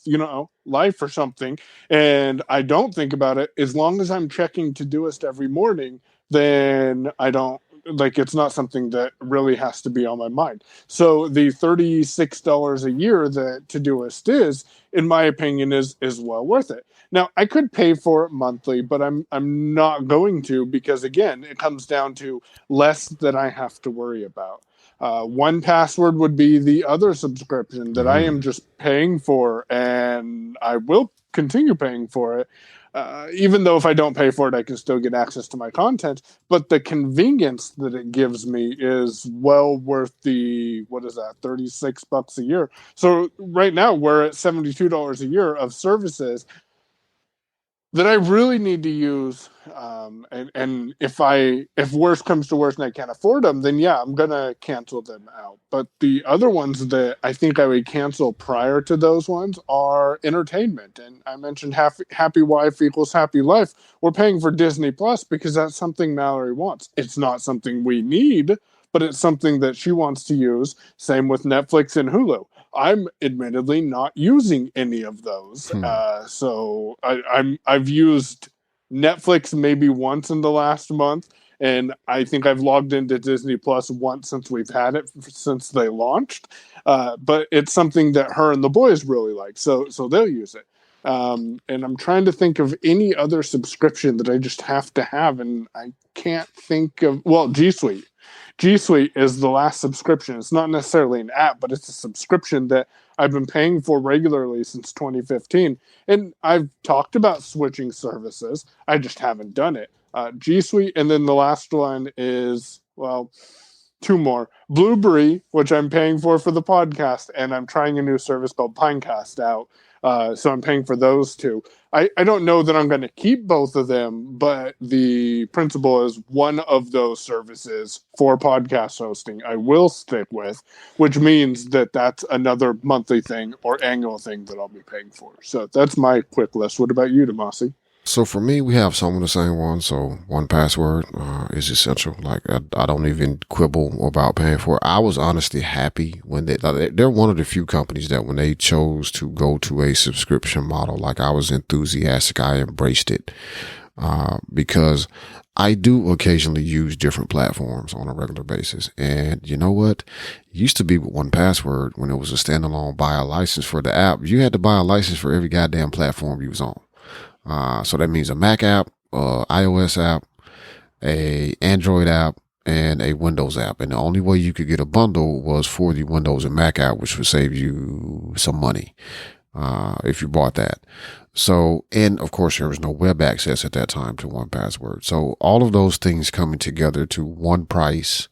Speaker 5: life or something, and I don't think about it, as long as I'm checking Todoist every morning, then I don't, it's not something that really has to be on my mind. So the $36 a year that Todoist is, in my opinion, is well worth it. Now, I could pay for it monthly, but I'm not going to, because again, it comes down to less that I have to worry about. 1Password would be the other subscription that I am just paying for, and I will continue paying for it. even though if I don't pay for it, I can still get access to my content. But the convenience that it gives me is well worth the, what is that, $36 a year. So right now we're at $72 a year of services that I really need to use. And if worse comes to worse and I can't afford them, then yeah, I'm gonna cancel them out. But the other ones that I think I would cancel prior to those ones are entertainment. And I mentioned happy wife equals happy life. We're paying for Disney Plus because that's something Mallory wants. It's not something we need, but it's something that she wants to use. Same with Netflix and Hulu. I'm admittedly not using any of those. So I've used Netflix maybe once in the last month, and I think I've logged into Disney Plus once since we've had it since they launched. But it's something that her and the boys really like, so they'll use it. And I'm trying to think of any other subscription that I just have to have, and I can't think of. Well, G Suite. G Suite is the last subscription. It's not necessarily an app, but it's a subscription that I've been paying for regularly since 2015. And I've talked about switching services. I just haven't done it. G Suite, and then the last one is, well, two more. Blueberry, which I'm paying for the podcast, and I'm trying a new service called Pinecast out. So I'm paying for those two. I don't know that I'm going to keep both of them, but the principle is one of those services for podcast hosting I will stick with, which means that that's another monthly thing or annual thing that I'll be paying for. So that's my quick list. What about you, Damashe?
Speaker 4: So for me, we have some of the same ones. So 1Password is essential. Like I don't even quibble about paying for it. I was honestly happy when they're one of the few companies that when they chose to go to a subscription model, like I was enthusiastic. I embraced it because I do occasionally use different platforms on a regular basis. And you know what? It used to be with 1Password when it was a standalone, buy a license for the app. You had to buy a license for every goddamn platform you was on. So that means a Mac app, iOS app, a Android app, and a Windows app. And the only way you could get a bundle was for the Windows and Mac app, which would save you some money, if you bought that. So, and of course there was no web access at that time to 1Password. So all of those things coming together to one price,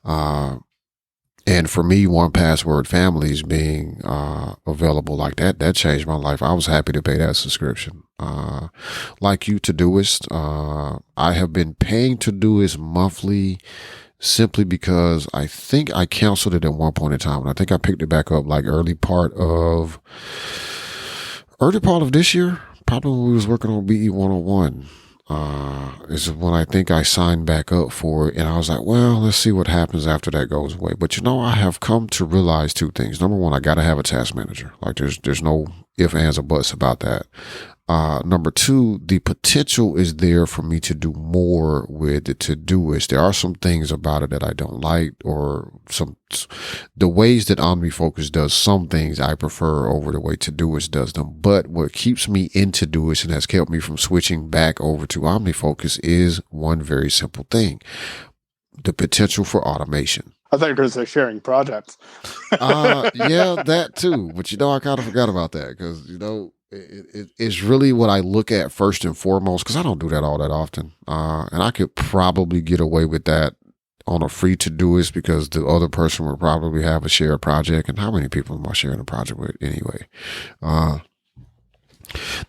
Speaker 4: and for me, 1Password families being available like that changed my life. I was happy to pay that subscription. Like you, Todoist, I have been paying Todoist monthly simply because I think I canceled it at one point in time. And I think I picked it back up like early part of this year, probably when we was working on BE 101. Is when I think I signed back up for it, and I was like, well, let's see what happens after that goes away. But you know, I have come to realize two things. Number one, I got to have a task manager. Like there's no ifs, ands, or buts about that. Number two, the potential is there for me to do more with the Todoist. There are some things about it that I don't like, or the ways that OmniFocus does some things I prefer over the way Todoist does them. But what keeps me in Todoist and has kept me from switching back over to OmniFocus is one very simple thing: the potential for automation.
Speaker 5: I thought you were going to say sharing projects.
Speaker 4: Yeah, that too. But you know, I kind of forgot about that because, you know, it's really what I look at first and foremost, because I don't do that all that often. And I could probably get away with that on a free Todoist because the other person would probably have a shared project. And how many people am I sharing a project with anyway?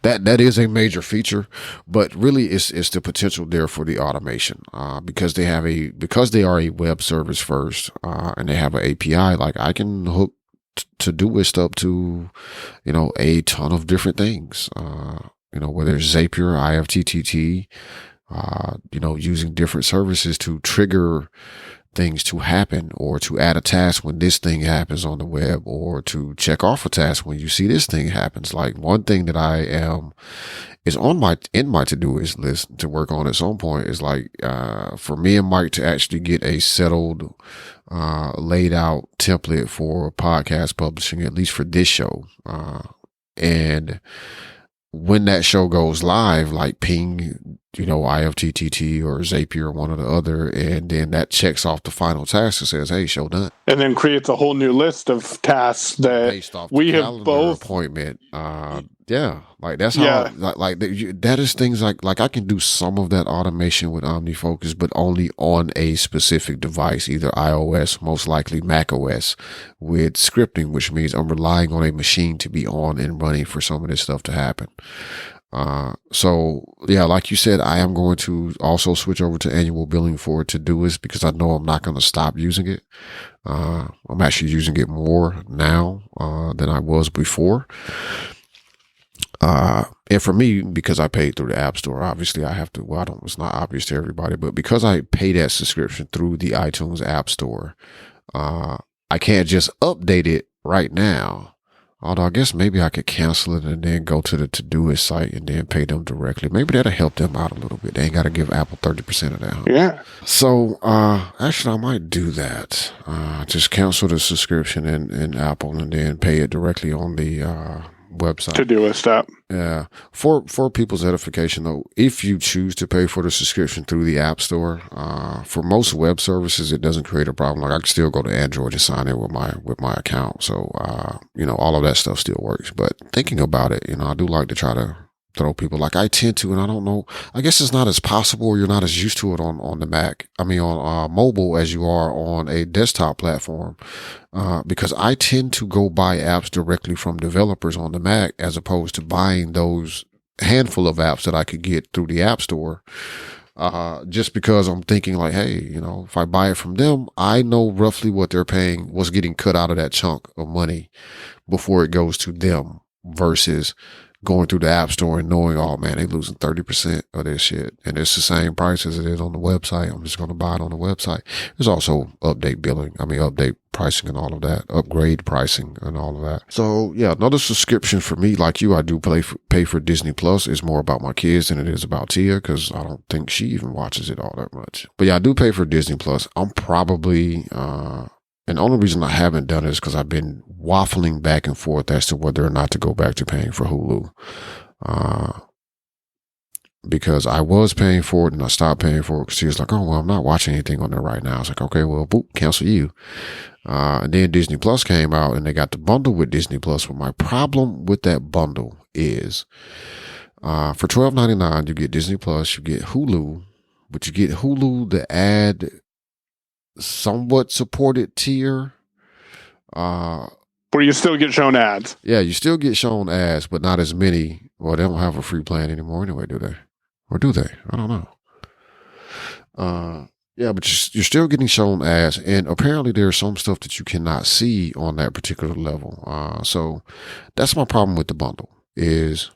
Speaker 4: That is a major feature, but really it's the potential there for the automation, because they are a web service first, and they have an API. Like I can hook Todoist up to, you know, a ton of different things, you know, whether it's Zapier, IFTTT, you know, using different services to trigger things to happen, or to add a task when this thing happens on the web, or to check off a task when you see this thing happens. Like one thing that is in my Todoist list to work on at some point is like, for me and Mike to actually get a settled, laid out template for podcast publishing, at least for this show. And when that show goes live, like ping IFTTT or Zapier or one or the other, and then that checks off the final task and says, "Hey, show done,"
Speaker 5: and then creates a whole new list of tasks that
Speaker 4: based off
Speaker 5: we
Speaker 4: the
Speaker 5: have
Speaker 4: calendar
Speaker 5: both.
Speaker 4: appointment. Like that's
Speaker 5: Yeah.
Speaker 4: how that is things like I can do some of that automation with OmniFocus, but only on a specific device, either iOS, most likely Mac OS, with scripting, which means I'm relying on a machine to be on and running for some of this stuff to happen. So yeah, like you said, I am going to also switch over to annual billing for Todoist because I know I'm not going to stop using it. I'm actually using it more now, than I was before. And for me, because I paid through the App Store, obviously I have to, it's not obvious to everybody, but because I pay that subscription through the iTunes App Store, I can't just update it right now. Although I guess maybe I could cancel it and then go to the Todoist site and then pay them directly. Maybe that'll help them out a little bit. They ain't got to give Apple 30% of that. Huh?
Speaker 5: Yeah.
Speaker 4: So, actually I might do that. Just cancel the subscription in Apple and then pay it directly on the, website.
Speaker 5: Todoist app.
Speaker 4: Yeah. For people's edification though, if you choose to pay for the subscription through the App Store, for most web services, it doesn't create a problem. Like I can still go to Android and sign in with my account. So, all of that stuff still works. But thinking about it, I do like to try to throw people like I tend to, and I don't know, I guess it's not as possible, or you're not as used to it on the Mac. On mobile as you are on a desktop platform. Because I tend to go buy apps directly from developers on the Mac as opposed to buying those handful of apps that I could get through the App Store. Just because I'm thinking like, hey, if I buy it from them, I know roughly what they're paying, what's getting cut out of that chunk of money before it goes to them versus going through the App Store and knowing, oh man, they losing 30% of this shit. And it's the same price as it is on the website. I'm just going to buy it on the website. There's also update pricing and all of that, upgrade pricing and all of that. So yeah, another subscription for me, like you, I do pay for Disney Plus. It's more about my kids than it is about Tia, because I don't think she even watches it all that much. But yeah, I do pay for Disney Plus. I'm probably, and the only reason I haven't done it is because I've been waffling back and forth as to whether or not to go back to paying for Hulu. Because I was paying for it and I stopped paying for it because she was like, oh, well, I'm not watching anything on there right now. I was like, okay, well, boop, cancel you. And then Disney Plus came out and they got the bundle with Disney Plus. But my problem with that bundle is, for $12.99, you get Disney Plus, you get Hulu, but you get Hulu, the ad somewhat supported tier.
Speaker 5: Where you still get shown ads.
Speaker 4: Yeah, you still get shown ads, but not as many. Well, they don't have a free plan anymore anyway, do they? Or do they? I don't know. Yeah, but you're still getting shown ads, and apparently there's some stuff that you cannot see on that particular level. So that's my problem with the bundle is.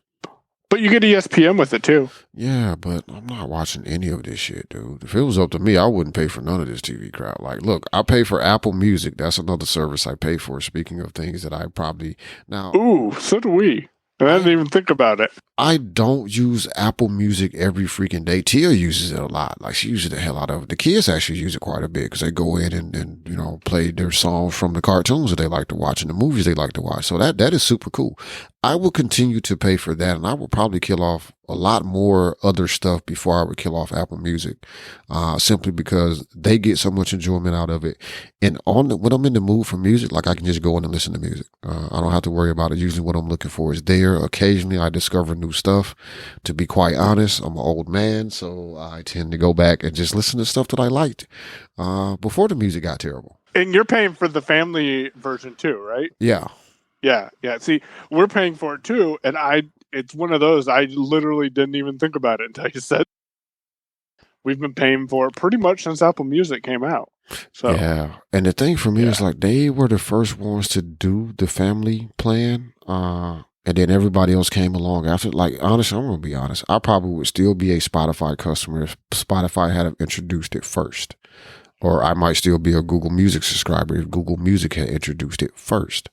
Speaker 5: But you get ESPN with it too.
Speaker 4: Yeah, but I'm not watching any of this shit, dude. If it was up to me, I wouldn't pay for none of this TV crap. Like, look, I pay for Apple Music. That's another service I pay for. Speaking of things that I probably now.
Speaker 5: Ooh, so do we. I didn't even think about it.
Speaker 4: I don't use Apple Music every freaking day. Tia uses it a lot. Like, she uses the hell out of it. The kids actually use it quite a bit because they go in and play their songs from the cartoons that they like to watch and the movies they like to watch. So that is super cool. I will continue to pay for that, and I will probably kill off a lot more other stuff before I would kill off Apple Music, simply because they get so much enjoyment out of it. And when I'm in the mood for music, like I can just go in and listen to music. I don't have to worry about it. Usually what I'm looking for is there. Occasionally I discover new stuff. To be quite honest, I'm an old man, so I tend to go back and just listen to stuff that I liked before the music got terrible.
Speaker 5: And you're paying for the family version too, right?
Speaker 4: Yeah.
Speaker 5: Yeah. See, we're paying for it too, and it's one of those, I literally didn't even think about it until you said. We've been paying for it pretty much since Apple Music came out. So
Speaker 4: yeah, and the thing for me is like they were the first ones to do the family plan, and then everybody else came along after. Like, honestly, I'm gonna be honest, I probably would still be a Spotify customer if Spotify had introduced it first, or I might still be a Google Music subscriber if Google Music had introduced it first.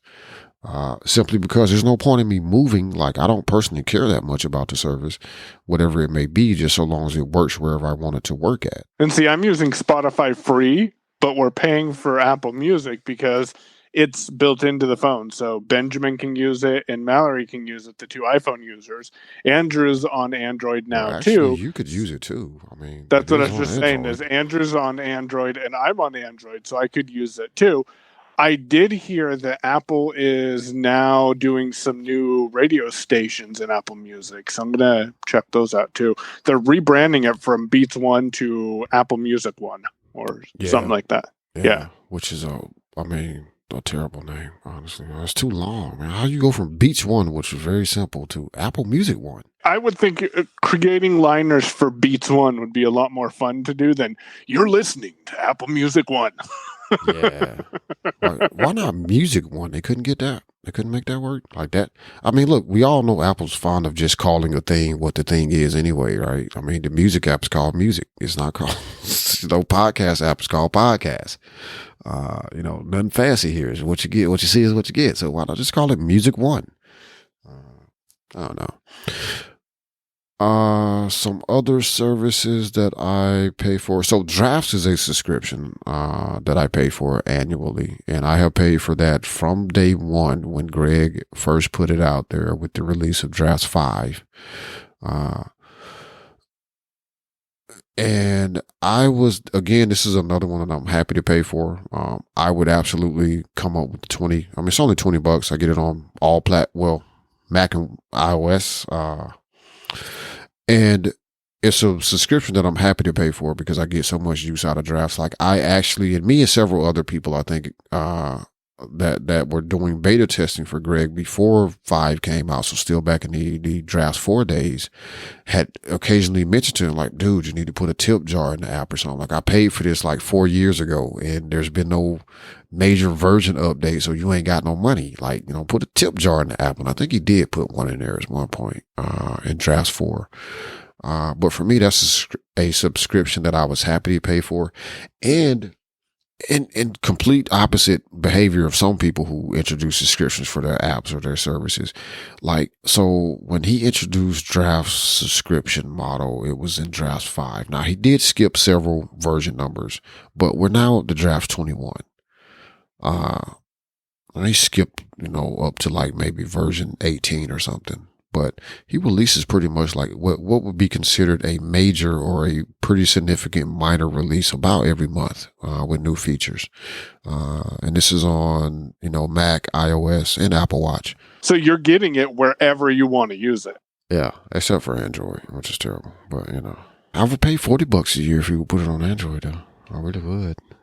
Speaker 4: Simply because there's no point in me moving. Like, I don't personally care that much about the service, whatever it may be, just so long as it works wherever I want it to work at.
Speaker 5: And see, I'm using Spotify free, but we're paying for Apple Music because it's built into the phone. So Benjamin can use it and Mallory can use it, the two iPhone users. Andrew's on Android
Speaker 4: Well,
Speaker 5: now
Speaker 4: actually,
Speaker 5: too.
Speaker 4: you could use it too. I mean,
Speaker 5: That's
Speaker 4: it
Speaker 5: what I
Speaker 4: is
Speaker 5: was
Speaker 4: on
Speaker 5: just saying,
Speaker 4: Android.
Speaker 5: is Andrew's on Android and I'm on Android, so I could use it too. I did hear that Apple is now doing some new radio stations in Apple Music, so I'm going to check those out too. They're rebranding it from Beats One to Apple Music One or something like that. Yeah.
Speaker 4: Which is a terrible name, honestly. It's too long, man. How you go from Beats One, which was very simple, to Apple Music One?
Speaker 5: I would think creating liners for Beats One would be a lot more fun to do than "You're listening to Apple Music One."
Speaker 4: Yeah. Why not Music One? They couldn't get that. They couldn't make that work like that. I mean, look, we all know Apple's fond of just calling a thing what the thing is anyway, right? I mean, the music app is called music. It's not called, podcast app is called podcast. Nothing fancy here. Is what you get. What you see is what you get. So why not just call it Music One? I don't know. Some other services that I pay for. So Drafts is a subscription that I pay for annually, and I have paid for that from day one when Greg first put it out there with the release of Drafts 5. And I was, again, this is another one that I'm happy to pay for. I would absolutely come up with the 20. I mean, it's only $20. I get it on all Mac and iOS. And it's a subscription that I'm happy to pay for because I get so much use out of Drafts. Like I actually, and me and several other people, I think, that were doing beta testing for Greg before 5 came out, so still back in the Drafts 4 days, had occasionally mentioned to him, like, dude, you need to put a tip jar in the app or something. Like, I paid for this like 4 years ago, and there's been no major version update, so you ain't got no money. Like, put a tip jar in the app. And I think he did put one in there at one point in Drafts 4. But for me, that's a subscription that I was happy to pay for. And in complete opposite behavior of some people who introduce subscriptions for their apps or their services. Like, so when he introduced Draft's subscription model, it was in Drafts 5. Now, he did skip several version numbers, but we're now at the Drafts 21. And he skipped, up to like maybe version 18 or something. But he releases pretty much like what would be considered a major or a pretty significant minor release about every month with new features. And this is on, Mac, iOS, and Apple Watch.
Speaker 5: So you're getting it wherever you want to use it.
Speaker 4: Yeah, except for Android, which is terrible. But, I would pay $40 a year if you would put it on Android, though. I really would. It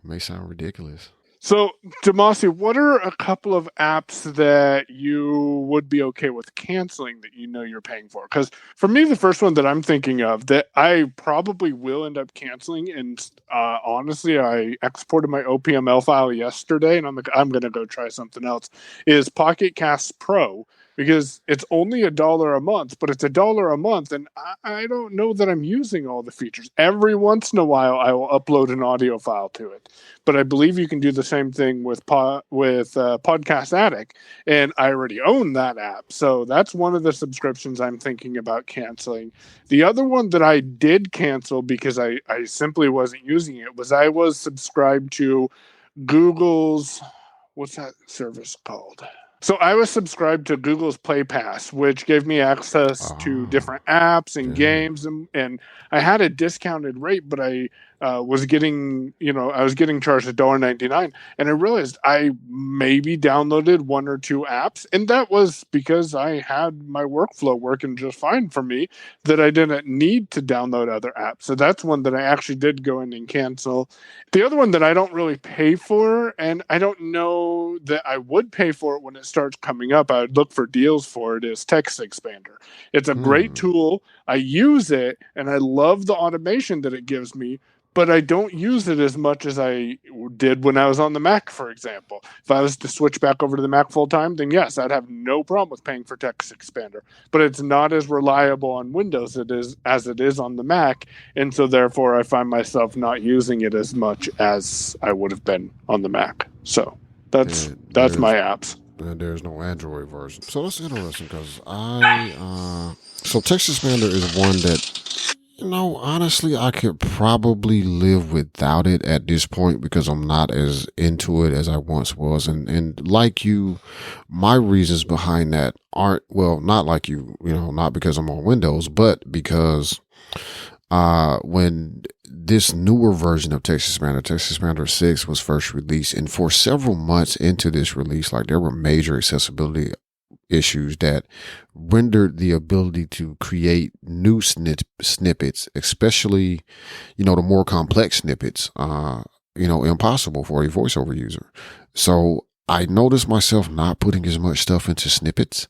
Speaker 4: may sound ridiculous.
Speaker 5: So, Damashe, what are a couple of apps that you would be okay with canceling that you're paying for? Because for me, the first one that I'm thinking of that I probably will end up canceling, and honestly, I exported my OPML file yesterday, and I'm going to go try something else, is Pocket Cast Pro. Because it's only $1 a month, but it's $1 a month, and I don't know that I'm using all the features. Every once in a while, I will upload an audio file to it. But I believe you can do the same thing with Podcast Addict, and I already own that app. So that's one of the subscriptions I'm thinking about canceling. The other one that I did cancel because I simply wasn't using it was I was subscribed to Google's, what's that service called? So I was subscribed to Google's Play Pass, which gave me access to different apps and games, and I had a discounted rate, but I was getting charged $1.99, and I realized I maybe downloaded one or two apps, and that was because I had my workflow working just fine for me, that I didn't need to download other apps. So that's one that I actually did go in and cancel. The other one that I don't really pay for, and I don't know that I would pay for it when it starts coming up, I would look for deals for it, is Text Expander. It's a great tool. I use it, and I love the automation that it gives me, but I don't use it as much as I did when I was on the Mac, for example. If I was to switch back over to the Mac full time, then yes, I'd have no problem with paying for Text Expander. But it's not as reliable on Windows as it is on the Mac, and so therefore I find myself not using it as much as I would have been on the Mac. So that's my apps.
Speaker 4: And there's no Android version. So that's interesting because so Text Expander is one that Honestly, I could probably live without it at this point because I'm not as into it as I once was. And like you, my reasons behind that aren't, well, not like you, not because I'm on Windows, but because when this newer version of Texas Expander 6 was first released, and for several months into this release, like there were major accessibility issues that rendered the ability to create new snippets, especially, the more complex snippets, impossible for a voiceover user. So I noticed myself not putting as much stuff into snippets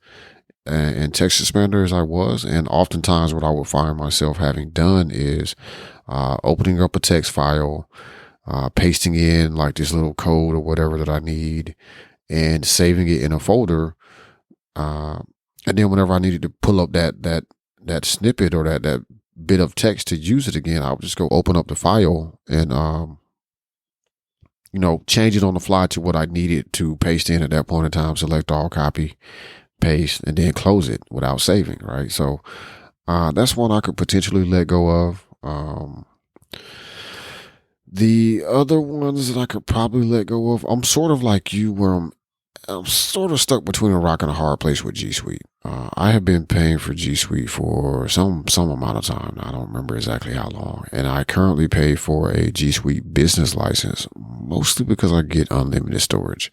Speaker 4: and text expander as I was. And oftentimes what I would find myself having done is opening up a text file, pasting in like this little code or whatever that I need, and saving it in a folder. And then whenever I needed to pull up that snippet or that bit of text to use it again, I would just go open up the file and, change it on the fly to what I needed to paste in at that point in time, select all, copy, paste, and then close it without saving. Right. So, that's one I could potentially let go of. The other ones that I could probably let go of, I'm sort of like you where I'm sort of stuck between a rock and a hard place with G Suite. I have been paying for G Suite for some amount of time. I don't remember exactly how long. And I currently pay for a G Suite business license, mostly because I get unlimited storage.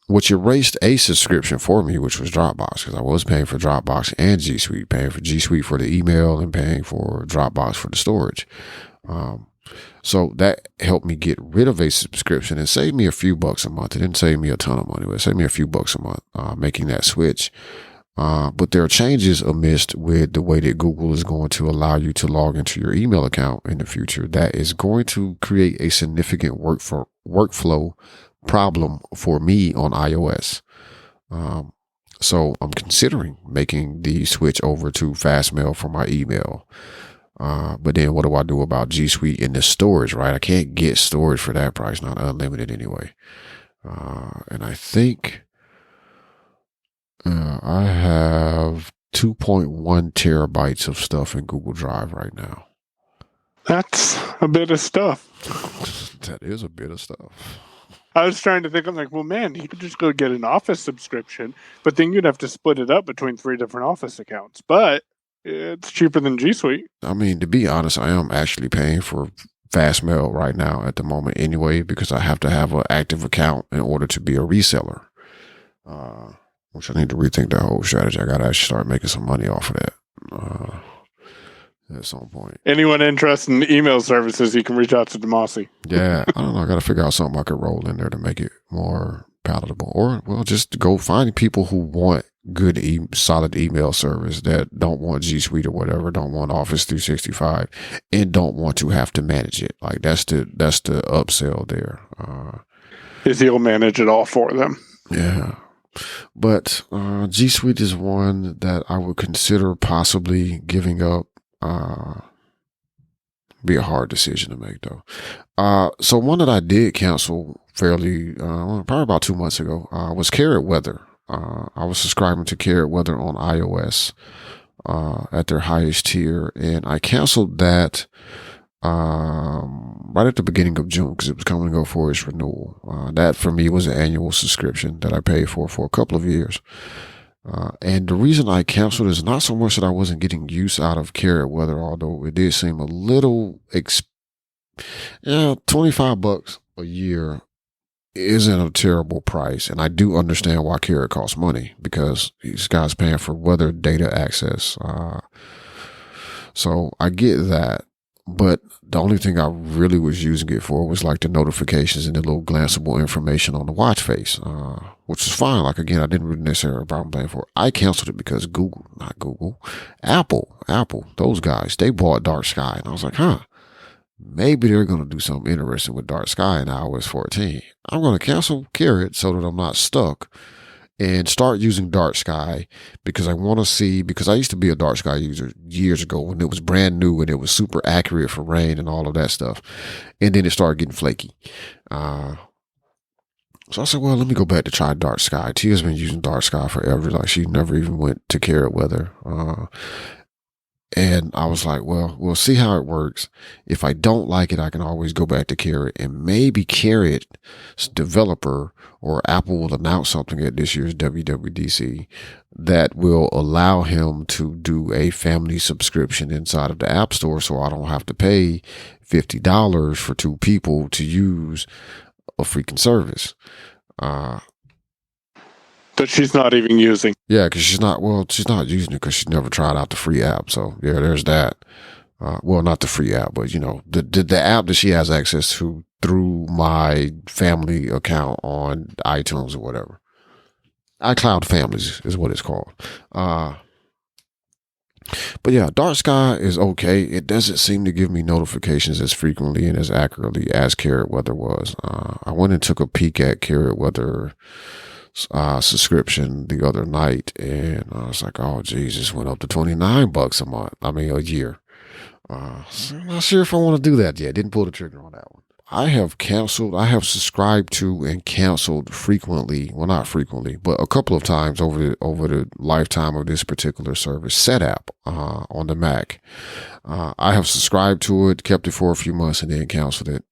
Speaker 4: Which erased a subscription for me, which was Dropbox, because I was paying for Dropbox and G Suite, paying for G Suite for the email and paying for Dropbox for the storage. So that helped me get rid of a subscription and saved me a few bucks a month. It didn't save me a ton of money, but it saved me a few bucks a month, making that switch. But there are changes amidst with the way that Google is going to allow you to log into your email account in the future. That is going to create a significant workflow problem for me on iOS. So I'm considering making the switch over to Fastmail for my email. But then what do I do about G Suite in the storage, right? I can't get storage for that price, not unlimited anyway. And I think I have 2.1 terabytes of stuff in Google Drive right now.
Speaker 5: That's a bit of stuff.
Speaker 4: That is a bit of stuff.
Speaker 5: I was trying to think, I'm like, well, man, you could just go get an Office subscription, but then you'd have to split it up between 3 different Office accounts. But it's cheaper than G Suite.
Speaker 4: I mean, to be honest, I am actually paying for Fastmail right now at the moment anyway, because I have to have an active account in order to be a reseller. Which I need to rethink that whole strategy. I got to actually start making some money off of that at some point.
Speaker 5: Anyone interested in email services, you can reach out to Damashe.
Speaker 4: Yeah, I don't know. I got to figure out something I could roll in there to make it more palatable. Or, well, just go find people who want good, solid email service that don't want G Suite or whatever, don't want Office 365, and don't want to have to manage it. Like that's the upsell there.
Speaker 5: Is he'll manage it all for them.
Speaker 4: Yeah. But G Suite is one that I would consider possibly giving up. Be a hard decision to make though. So one that I did cancel fairly, probably about 2 months ago, was Carrot Weather. I was subscribing to Carrot Weather on iOS at their highest tier, and I canceled that right at the beginning of June because it was coming to go for its renewal. That for me was an annual subscription that I paid for a couple of years. And the reason I canceled is not so much that I wasn't getting use out of Carrot Weather, although it did seem a little, $25 a year isn't a terrible price. And I do understand why Carrot costs money because these guys paying for weather data access. So I get that. But the only thing I really was using it for was like the notifications and the little glanceable information on the watch face, which was fine. Like, again, I didn't really necessarily have a problem paying for it. I canceled it because Apple, those guys, they bought Dark Sky. And I was like, maybe they're going to do something interesting with Dark Sky in iOS 14. I'm going to cancel Carrot so that I'm not stuck and start using Dark Sky because I want to see, because I used to be a Dark Sky user years ago when it was brand new and it was super accurate for rain and all of that stuff. And then it started getting flaky. So I said, well, let me go back to try Dark Sky. Tia's been using Dark Sky forever. Like she never even went to Carrot Weather. And I was like, well, we'll see how it works. If I don't like it, I can always go back to Carrot, and maybe Carrot's developer or Apple will announce something at this year's WWDC that will allow him to do a family subscription inside of the App Store, so I don't have to pay $50 for 2 people to use a freaking service.
Speaker 5: That she's not even using.
Speaker 4: Yeah, because she's not using it because she's never tried out the free app. So yeah, there's that. Well, not the free app, but the app that she has access to through my family account on iTunes or whatever. iCloud Families is what it's called. But yeah, Dark Sky is okay. It doesn't seem to give me notifications as frequently and as accurately as Carrot Weather was. I went and took a peek at Carrot Weather subscription the other night, and I was like, oh Jesus, went up to $29 a year. So I'm not sure if I want to do that yet. Didn't pull the trigger on that one. I have subscribed to and canceled frequently, well, not frequently, but a couple of times over the lifetime of this particular service, SetApp, on the Mac. I have subscribed to it, kept it for a few months, and then canceled it.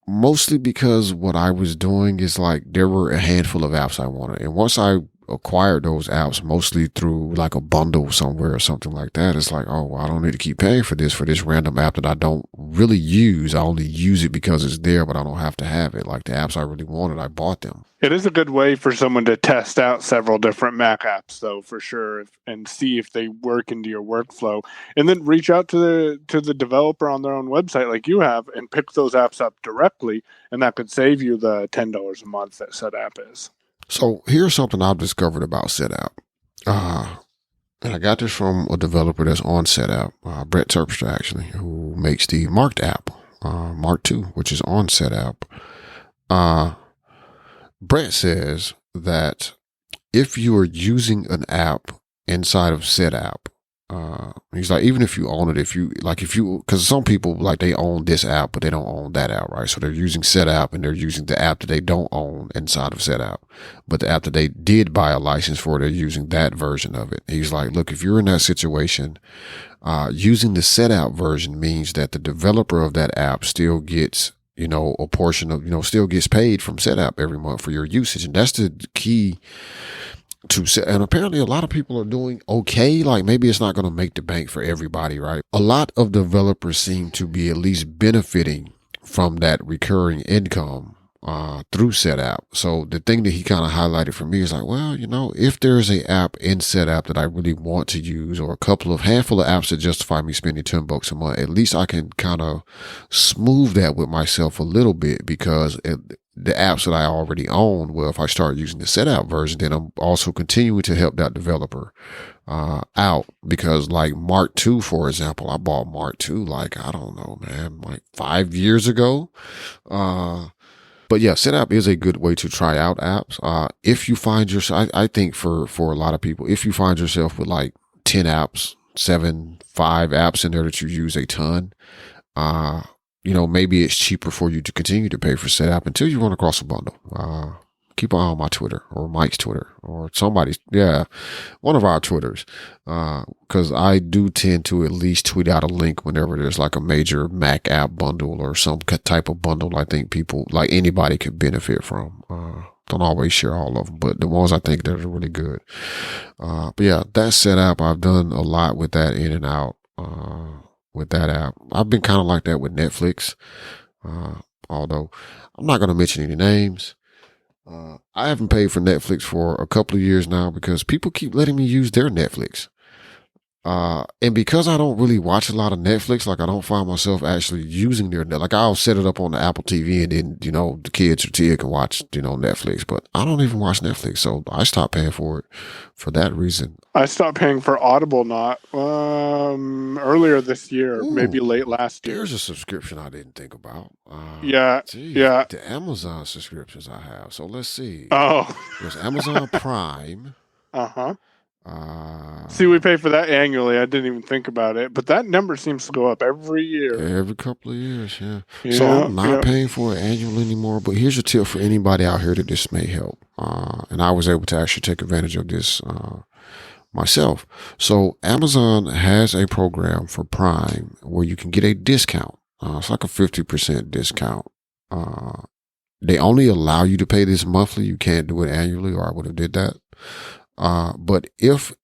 Speaker 4: Mostly because what I was doing is like there were a handful of apps I wanted. And once I acquired those apps, mostly through like a bundle somewhere or something like that, it's like, oh, well, I don't need to keep paying for this random app that I don't really use. I only use it because it's there, but I don't have to have it. Like the apps I really wanted, I bought them.
Speaker 5: It is a good way for someone to test out several different Mac apps, though, for sure, and see if they work into your workflow, and then reach out to the developer on their own website like you have and pick those apps up directly, and that could save you the $10 a month that SetApp is.
Speaker 4: So here's something I've discovered about SetApp. And I got this from a developer that's on SetApp, Brett Terpstra, actually, who makes the Marked app, Mark 2, which is on SetApp. Brett says that if you are using an app inside of SetApp, he's like, even if you own it, because some people, like, they own this app, but they don't own that app, right? So they're using SetApp and they're using the app that they don't own inside of SetApp, but the app that they did buy a license for, they're using that version of it. He's like, look, if you're in that situation, using the SetApp version means that the developer of that app still gets, a portion of, still gets paid from SetApp every month for your usage. And that's the key to set. And apparently a lot of people are doing okay. Like maybe it's not going to make the bank for everybody, right? A lot of developers seem to be at least benefiting from that recurring income through SetApp. So the thing that he kind of highlighted for me is like, well, if there's a app in SetApp that I really want to use, or handful of apps that justify me spending $10 a month, at least I can kind of smooth that with myself a little bit, because the apps that I already own, well, if I start using the SetApp version, then I'm also continuing to help that developer out, because like Mark 2, for example, I bought Mark 2 like, I don't know, man, like 5 years ago. But yeah, SetApp is a good way to try out apps. If you find yourself, I think for a lot of people, if you find yourself with like 10 apps, 5 apps in there that you use a ton, maybe it's cheaper for you to continue to pay for SetApp until you run across a bundle. Keep an eye on my Twitter or Mike's Twitter or somebody's, one of our Twitters. Cause I do tend to at least tweet out a link whenever there's like a major Mac app bundle or some type of bundle I think people, like anybody, could benefit from. Don't always share all of them, but the ones I think that are really good. But yeah, that SetApp, I've done a lot with that in and out, with that app. I've been kind of like that with Netflix. Although I'm not going to mention any names. I haven't paid for Netflix for a couple of years now because people keep letting me use their Netflix. And because I don't really watch a lot of Netflix, like I don't find myself actually using their net. Like I'll set it up on the Apple TV and then, the kids or Tia can watch, Netflix, but I don't even watch Netflix. So I stopped paying for it for that reason.
Speaker 5: I stopped paying for Audible earlier this year, maybe late last year.
Speaker 4: There's a subscription I didn't think about.
Speaker 5: Yeah.
Speaker 4: The Amazon subscriptions I have. So let's see.
Speaker 5: Oh,
Speaker 4: there's Amazon Prime.
Speaker 5: See, we pay for that annually. I didn't even think about it, but that number seems to go up every year.
Speaker 4: Every couple of years, yeah. So I'm not paying for it annual anymore. But here's a tip for anybody out here that this may help. And I was able to actually take advantage of this myself. So Amazon has a program for Prime where you can get a discount. It's like a 50% discount. They only allow you to pay this monthly. You can't do it annually, or I would have did that. But if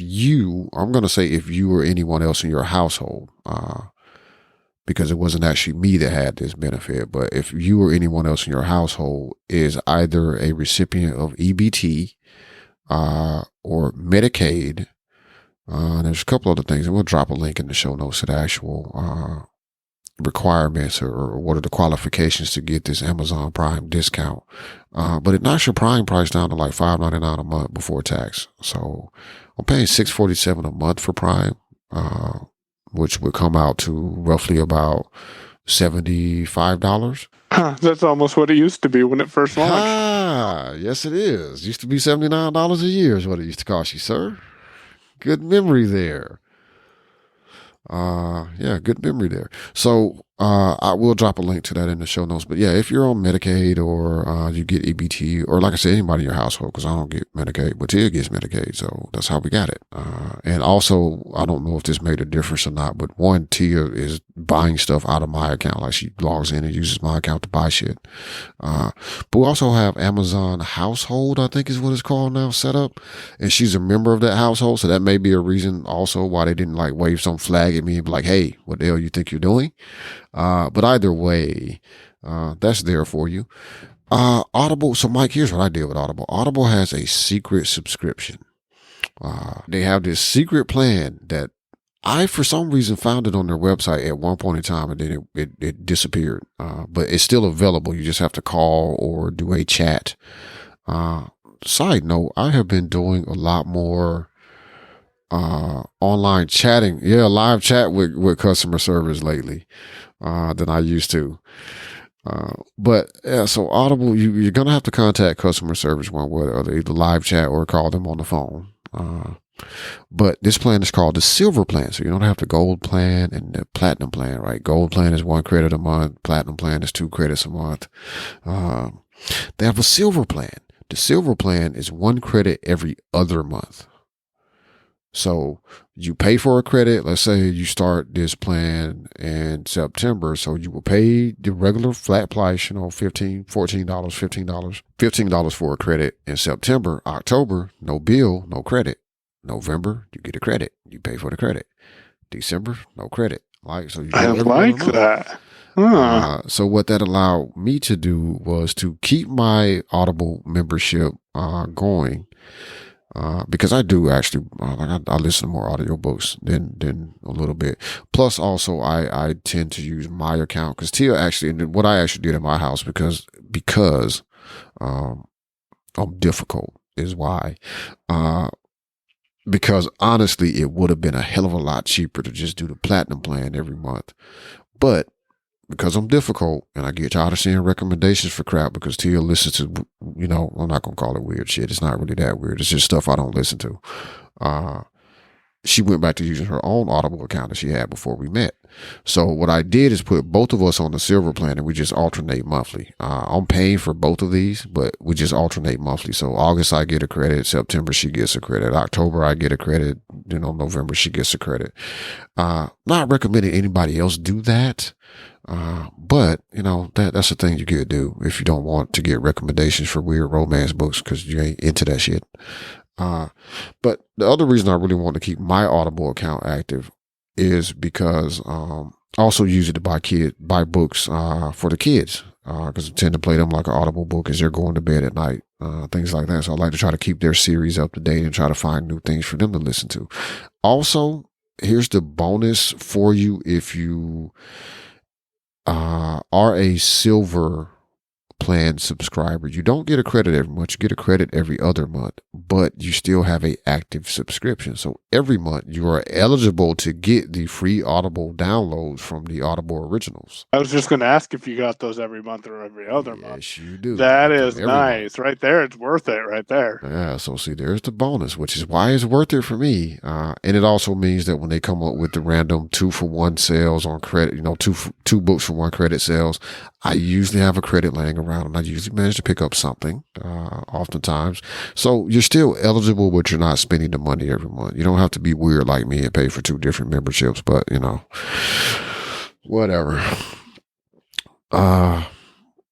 Speaker 4: you or anyone else in your household, because it wasn't actually me that had this benefit, but if you or anyone else in your household is either a recipient of EBT, or Medicaid, there's a couple other things, and we'll drop a link in the show notes to the actual, requirements or what are the qualifications to get this Amazon Prime discount. But it knocks your Prime price down to like $5.99 a month before tax. So I'm paying $6.47 a month for Prime, which would come out to roughly about $75.
Speaker 5: That's almost what it used to be when it first launched.
Speaker 4: Yes, it is. Used to be $79 a year is what it used to cost you, sir. Good memory there. Good memory there. So, I will drop a link to that in the show notes. But yeah, if you're on Medicaid or, you get EBT, or like I said, anybody in your household, because I don't get Medicaid, but Tia gets Medicaid. So that's how we got it. And also, I don't know if this made a difference or not, but one, Tia is buying stuff out of my account. Like she logs in and uses my account to buy shit. But we also have Amazon Household, I think is what it's called now, set up. And she's a member of that household. So that may be a reason also why they didn't like wave some flag at me and be like, hey, what the hell you think you're doing? But either way, that's there for you. Audible. So Mike, here's what I did with Audible. Audible has a secret subscription. They have this secret plan that I, for some reason, found it on their website at one point in time, and then it disappeared. But it's still available. You just have to call or do a chat. Side note, I have been doing a lot more online chatting, live chat with customer service lately, than I used to. But yeah, so Audible, you're going to have to contact customer service one way or the other, either live chat or call them on the phone. But this plan is called the Silver Plan. So you don't have the Gold Plan and the Platinum Plan, right? Gold Plan is 1 credit a month. Platinum Plan is 2 credits a month. They have a Silver Plan. The Silver Plan is 1 credit every other month. So you pay for a credit. Let's say you start this plan in September. So you will pay the regular flat price, $15 for a credit in September. October, no bill, no credit. November, you get a credit. You pay for the credit. December, no credit. So you
Speaker 5: I like that.
Speaker 4: So what that allowed me to do was to keep my Audible membership going. Because I do actually, I listen to more audiobooks than a little bit. Plus also I tend to use my account because Tia actually, and what I actually did in my house because, I'm difficult is why, because honestly, it would have been a hell of a lot cheaper to just do the Platinum Plan every month. But because I'm difficult and I get tired of seeing recommendations for crap because Tia listens to, I'm not going to call it weird shit. It's not really that weird. It's just stuff I don't listen to. She went back to using her own Audible account that she had before we met. So what I did is put both of us on the Silver Plan and we just alternate monthly. I'm paying for both of these, but we just alternate monthly. So August I get a credit, September she gets a credit, October I get a credit, November she gets a credit. Not recommending anybody else do that. But that's the thing you could do if you don't want to get recommendations for weird romance books because you ain't into that shit. But the other reason I really want to keep my Audible account active is because, I also use it to buy books, for the kids, because I tend to play them like an Audible book as they're going to bed at night, things like that. So I like to try to keep their series up to date and try to find new things for them to listen to. Also, here's the bonus for you if you, are a Silver Plan subscriber. You don't get a credit every month. You get a credit every other month, but you still have a active subscription. So every month you are eligible to get the free Audible downloads from the Audible originals.
Speaker 5: I was just going to ask if you got those every month or every other month.
Speaker 4: Yes, you do.
Speaker 5: That is nice. Right there. It's worth it right there.
Speaker 4: Yeah. So see, there's the bonus, which is why it's worth it for me. And it also means that when they come up with the random 2-for-1 sales on credit, two books for 1 credit sales, I usually have a credit laying around around, and I usually manage to pick up something, oftentimes. So you're still eligible, but you're not spending the money every month. You don't have to be weird like me and pay for 2 different memberships, but whatever.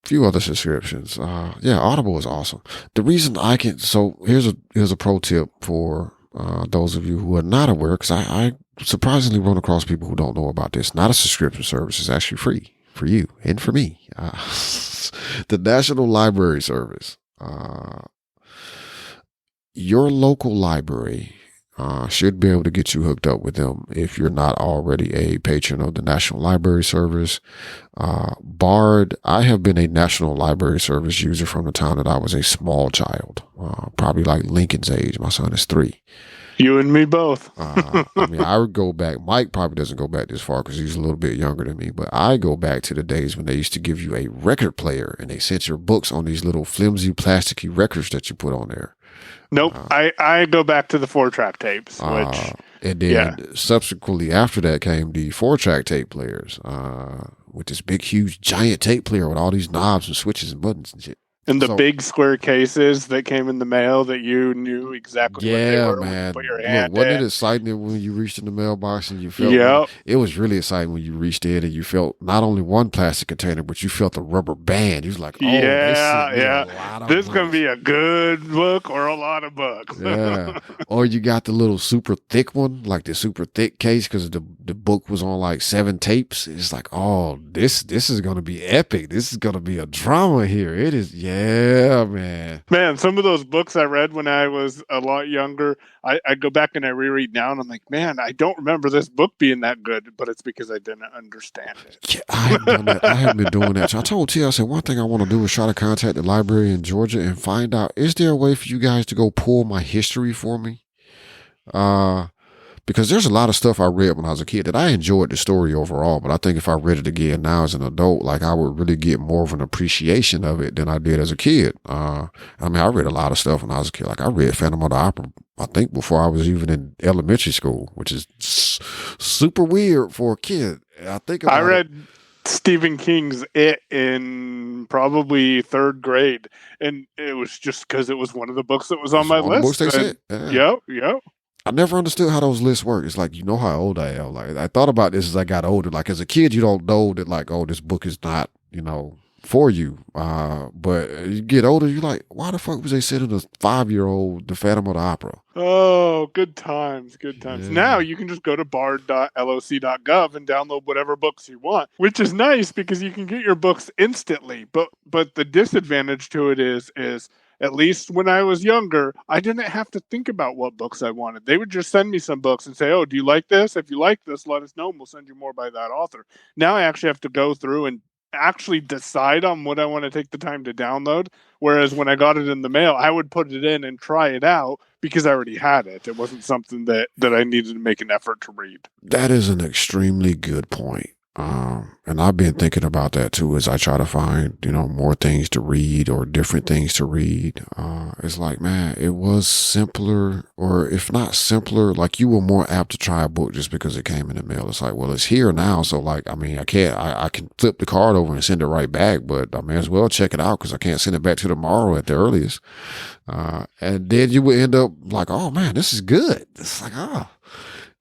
Speaker 4: Few other subscriptions. Audible is awesome. The reason here's a pro tip for those of you who are not aware, because I surprisingly run across people who don't know about this. Not a subscription service. It's actually free for you and for me. The National Library Service. Your local library should be able to get you hooked up with them if you're not already a patron of the National Library Service. Bard, I have been a National Library Service user from the time that I was a small child, probably like Lincoln's age. My son is 3.
Speaker 5: You and me both.
Speaker 4: I would go back. Mike probably doesn't go back this far because he's a little bit younger than me, but I go back to the days when they used to give you a record player and they sent your books on these little flimsy, plasticky records that you put on there.
Speaker 5: Nope. I go back to the 4-track tapes, which
Speaker 4: and then subsequently after that came the 4-track tape players, with this big, huge, giant tape player with all these knobs and switches and buttons and shit.
Speaker 5: And the big square cases that came in the mail that you knew exactly what they were.
Speaker 4: Man.
Speaker 5: Put your hand
Speaker 4: wasn't
Speaker 5: in.
Speaker 4: it exciting when you reached in the mailbox and you felt it was really exciting when you reached in and you felt not only one plastic container, but you felt the rubber band. You was like,
Speaker 5: this is going to be a good book or a lot of books.
Speaker 4: Yeah. Or you got the little super thick one, like the super thick case, because the book was on like 7 tapes. It's like, oh, this is going to be epic. This is going to be a drama here. It is, yeah, man.
Speaker 5: Man, some of those books I read when I was a lot younger, I go back and I reread now, and I'm like, man, I don't remember this book being that good, but it's because I didn't understand it.
Speaker 4: Yeah, I haven't done that. I haven't been doing that. So I told T, I said, one thing I want to do is try to contact the library in Georgia and find out, is there a way for you guys to go pull my history for me? Because there's a lot of stuff I read when I was a kid that I enjoyed the story overall, but I think if I read it again now as an adult, like I would really get more of an appreciation of it than I did as a kid. I read a lot of stuff when I was a kid. Like I read Phantom of the Opera, I think before I was even in elementary school, which is super weird for a kid. I
Speaker 5: read Stephen King's It in probably 3rd grade, and it was just because it was one of the books that was on my list.
Speaker 4: Books they said.
Speaker 5: Yep.
Speaker 4: I never understood how those lists work. It's like, you know how old I am. Like I thought about this as I got older. Like as a kid, you don't know that like, oh, this book is not, for you. But you get older, you're like, why the fuck was they sending a 5-year-old the Phantom of the Opera?
Speaker 5: Oh, good times. Yeah. Now you can just go to bard.loc.gov and download whatever books you want, which is nice because you can get your books instantly. But the disadvantage to it is at least when I was younger, I didn't have to think about what books I wanted. They would just send me some books and say, oh, do you like this? If you like this, let us know and we'll send you more by that author. Now I actually have to go through and actually decide on what I want to take the time to download. Whereas when I got it in the mail, I would put it in and try it out because I already had it. It wasn't something that I needed to make an effort to read.
Speaker 4: That is an extremely good point. And I've been thinking about that too as I try to find, more things to read or different things to read. It's like, man, it was simpler, or if not simpler, like you were more apt to try a book just because it came in the mail. It's like, well, it's here now. So like, I can flip the card over and send it right back, but I may as well check it out because I can't send it back to tomorrow at the earliest. And then you would end up like, oh man, this is good. It's like,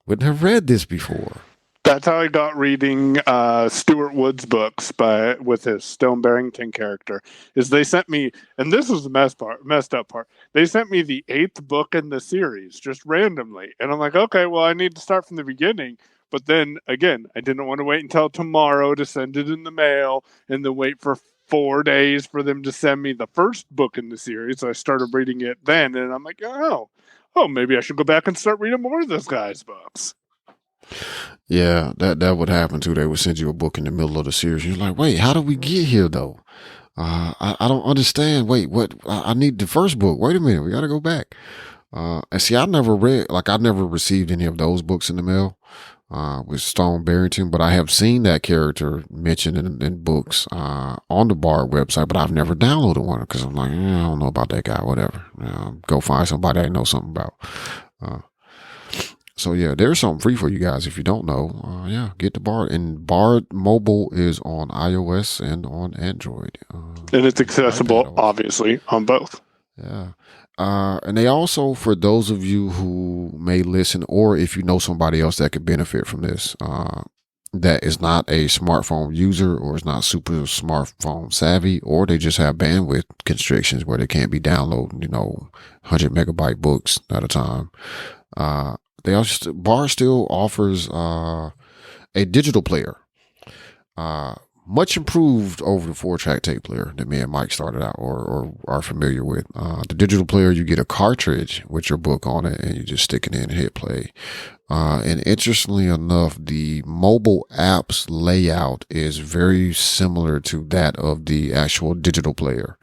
Speaker 4: wouldn't have read this before.
Speaker 5: That's how I got reading Stuart Wood's books with his Stone Barrington character. Is they sent me, and this was the messed up part. They sent me the 8th book in the series just randomly, and I'm like, okay, well, I need to start from the beginning. But then again, I didn't want to wait until tomorrow to send it in the mail, and then wait for 4 days for them to send me the first book in the series. So I started reading it then, and I'm like, oh, maybe I should go back and start reading more of this guy's books.
Speaker 4: Yeah, that would happen too. They would send you a book in the middle of the series. You're like, wait, how did we get here though? I don't understand. Wait, what? I need the first book. Wait a minute, we got to go back. And see, I never received any of those books in the mail with Stone Barrington, but I have seen that character mentioned in books on the Bard website, but I've never downloaded one because I'm like, I don't know about that guy. Whatever. Go find somebody I know something about. So yeah, there's something free for you guys if you don't know. Yeah, get the Bard, and Bard Mobile is on iOS and on Android,
Speaker 5: and it's accessible, obviously, on both.
Speaker 4: Yeah. And they also, for those of you who may listen, or if you know somebody else that could benefit from this, that is not a smartphone user or is not super smartphone savvy, or they just have bandwidth constrictions where they can't be downloading, 100 megabyte books at a time. Bard still offers a digital player, much improved over the 4-track tape player that me and Mike started out or are familiar with. The digital player, you get a cartridge with your book on it, and you just stick it in and hit play. And interestingly enough, the mobile app's layout is very similar to that of the actual digital player.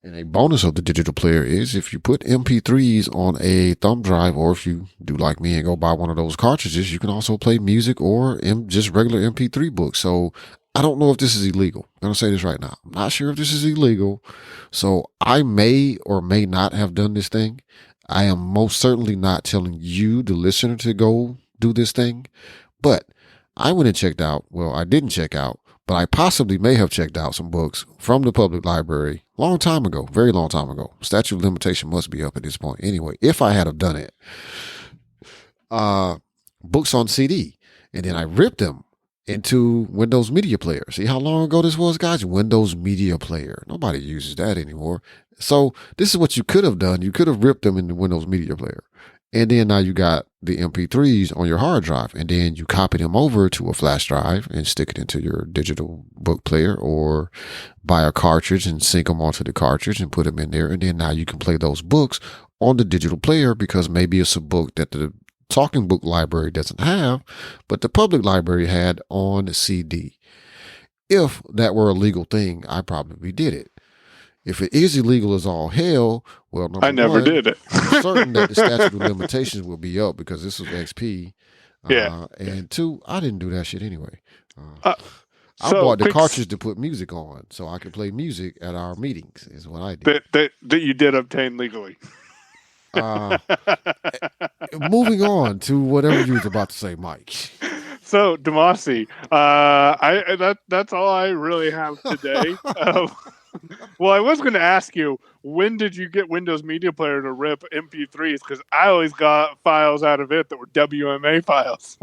Speaker 4: And a bonus of the digital player is if you put MP3s on a thumb drive, or if you do like me and go buy one of those cartridges, you can also play music or just regular MP3 books. So I don't know if this is illegal. I'm going to say this right now. I'm not sure if this is illegal. So I may or may not have done this thing. I am most certainly not telling you, the listener, to go do this thing. But I went and checked out. Well, I didn't check out, but I possibly may have checked out some books from the public library long time ago, very long time ago. Statute of limitation must be up at this point. Anyway, if I had have done it, books on CD, and then I ripped them into Windows Media Player. See how long ago this was, guys? Windows Media Player. Nobody uses that anymore. So this is what you could have done. You could have ripped them into Windows Media Player. And then now you got the MP3s on your hard drive, and then you copy them over to a flash drive and stick it into your digital book player, or buy a cartridge and sync them onto the cartridge and put them in there. And then now you can play those books on the digital player, because maybe it's a book that the talking book library doesn't have, but the public library had on CD. If that were a legal thing, I probably did it. If it is illegal as all hell, well,
Speaker 5: I never did it.
Speaker 4: I'm certain that the statute of limitations will be up, because this was XP.
Speaker 5: Yeah.
Speaker 4: And 2, I didn't do that shit anyway.
Speaker 5: I
Speaker 4: bought the cartridge to put music on so I could play music at our meetings, is what I did.
Speaker 5: That you did obtain legally.
Speaker 4: Moving on to whatever you was about to say, Mike.
Speaker 5: So, Damashe, that's all I really have today. Well, I was going to ask you, when did you get Windows Media Player to rip MP3s? Because I always got files out of it that were WMA files.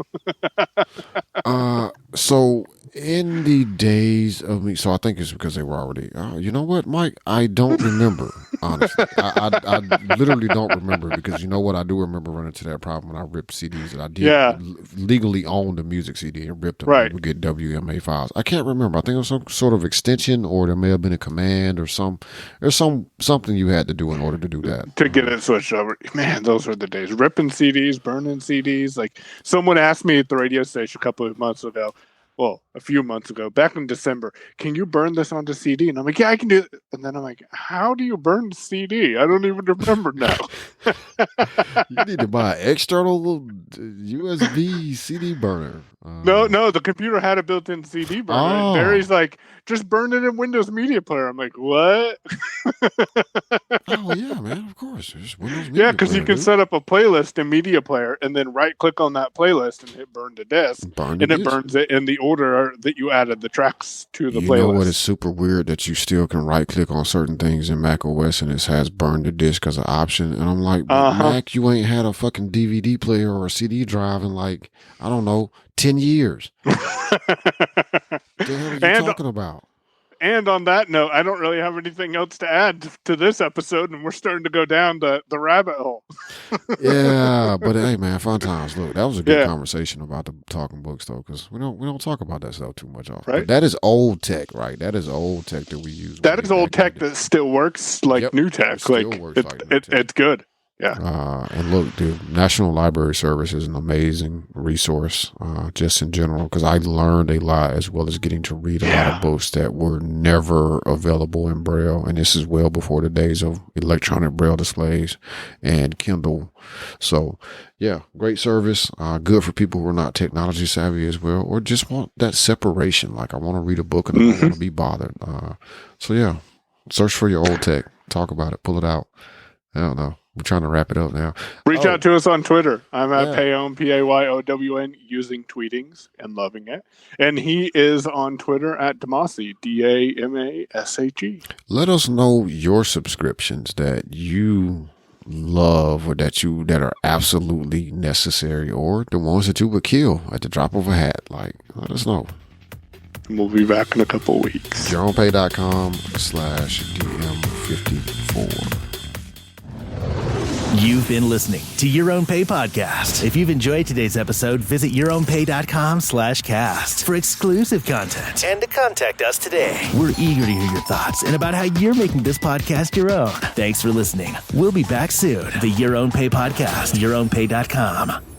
Speaker 4: So in the days of me, so I think it's because they were already, you know what, Mike? I don't remember, honestly. I literally don't remember, because you know what? I do remember running into that problem when I ripped CDs, and I did legally own the music CD and ripped them. Right. And would get WMA files. I can't remember. I think it was some sort of extension, or there may have been a command or there's something you had to do in order to do that.
Speaker 5: To get it switched over. Man, those were the days. Ripping CDs, burning CDs. Like, someone asked me at the radio station a couple of months ago, well, a few months ago, back in December, can you burn this onto CD? And I'm like, yeah, I can do it. And then I'm like, how do you burn CD? I don't even remember now.
Speaker 4: You need to buy an external USB CD burner.
Speaker 5: No, the computer had a built-in CD burner. And Barry's like, just burn it in Windows Media Player. I'm like, what?
Speaker 4: Oh, yeah, man, of course. There's Windows Media
Speaker 5: Yeah, because you can set up a playlist in Media Player and then right-click on that playlist and hit burn to disk. It burns it in the order that you added the tracks to the playlist.
Speaker 4: You know what is super weird? That you still can right-click on certain things in Mac OS and it has burn to disk as an option. And I'm like, Mac, you ain't had a fucking DVD player or a CD drive in like, I don't know, 10 years. What the hell are you talking about?
Speaker 5: And on that note, I don't really have anything else to add to this episode, and we're starting to go down the rabbit hole.
Speaker 4: Yeah, but hey, man, fun times. Look, that was a good conversation about the talking books, though, because we don't talk about that stuff too much often. Right? But that is old tech, right? That is old tech that we use.
Speaker 5: That is old tech that still works like new tech. It's good. Yeah.
Speaker 4: And look, the National Library Service is an amazing resource, just in general, because I learned a lot, as well as getting to read a lot of books that were never available in Braille. And this is well before the days of electronic Braille displays and Kindle. So, yeah, great service. Good for people who are not technology savvy as well, or just want that separation. Like, I want to read a book and I don't want to be bothered. So, yeah, search for your old tech. Talk about it. Pull it out. I don't know. We're trying to wrap it up now.
Speaker 5: Reach out to us on Twitter. I'm at Payown, Payown, using tweetings and loving it. And he is on Twitter at Damashe, Damashe.
Speaker 4: Let us know your subscriptions that you love or that are absolutely necessary, or the ones that you would kill at the drop of a hat. Like, let us know.
Speaker 5: We'll be back in a couple weeks.
Speaker 4: YourOwnPay.com/DM54.
Speaker 3: You've been listening to Your Own Pay Podcast. If you've enjoyed today's episode, visit yourownpay.com/cast for exclusive content and to contact us today. We're eager to hear your thoughts and about how you're making this podcast your own. Thanks for listening. We'll be back soon. The Your Own Pay Podcast, yourownpay.com.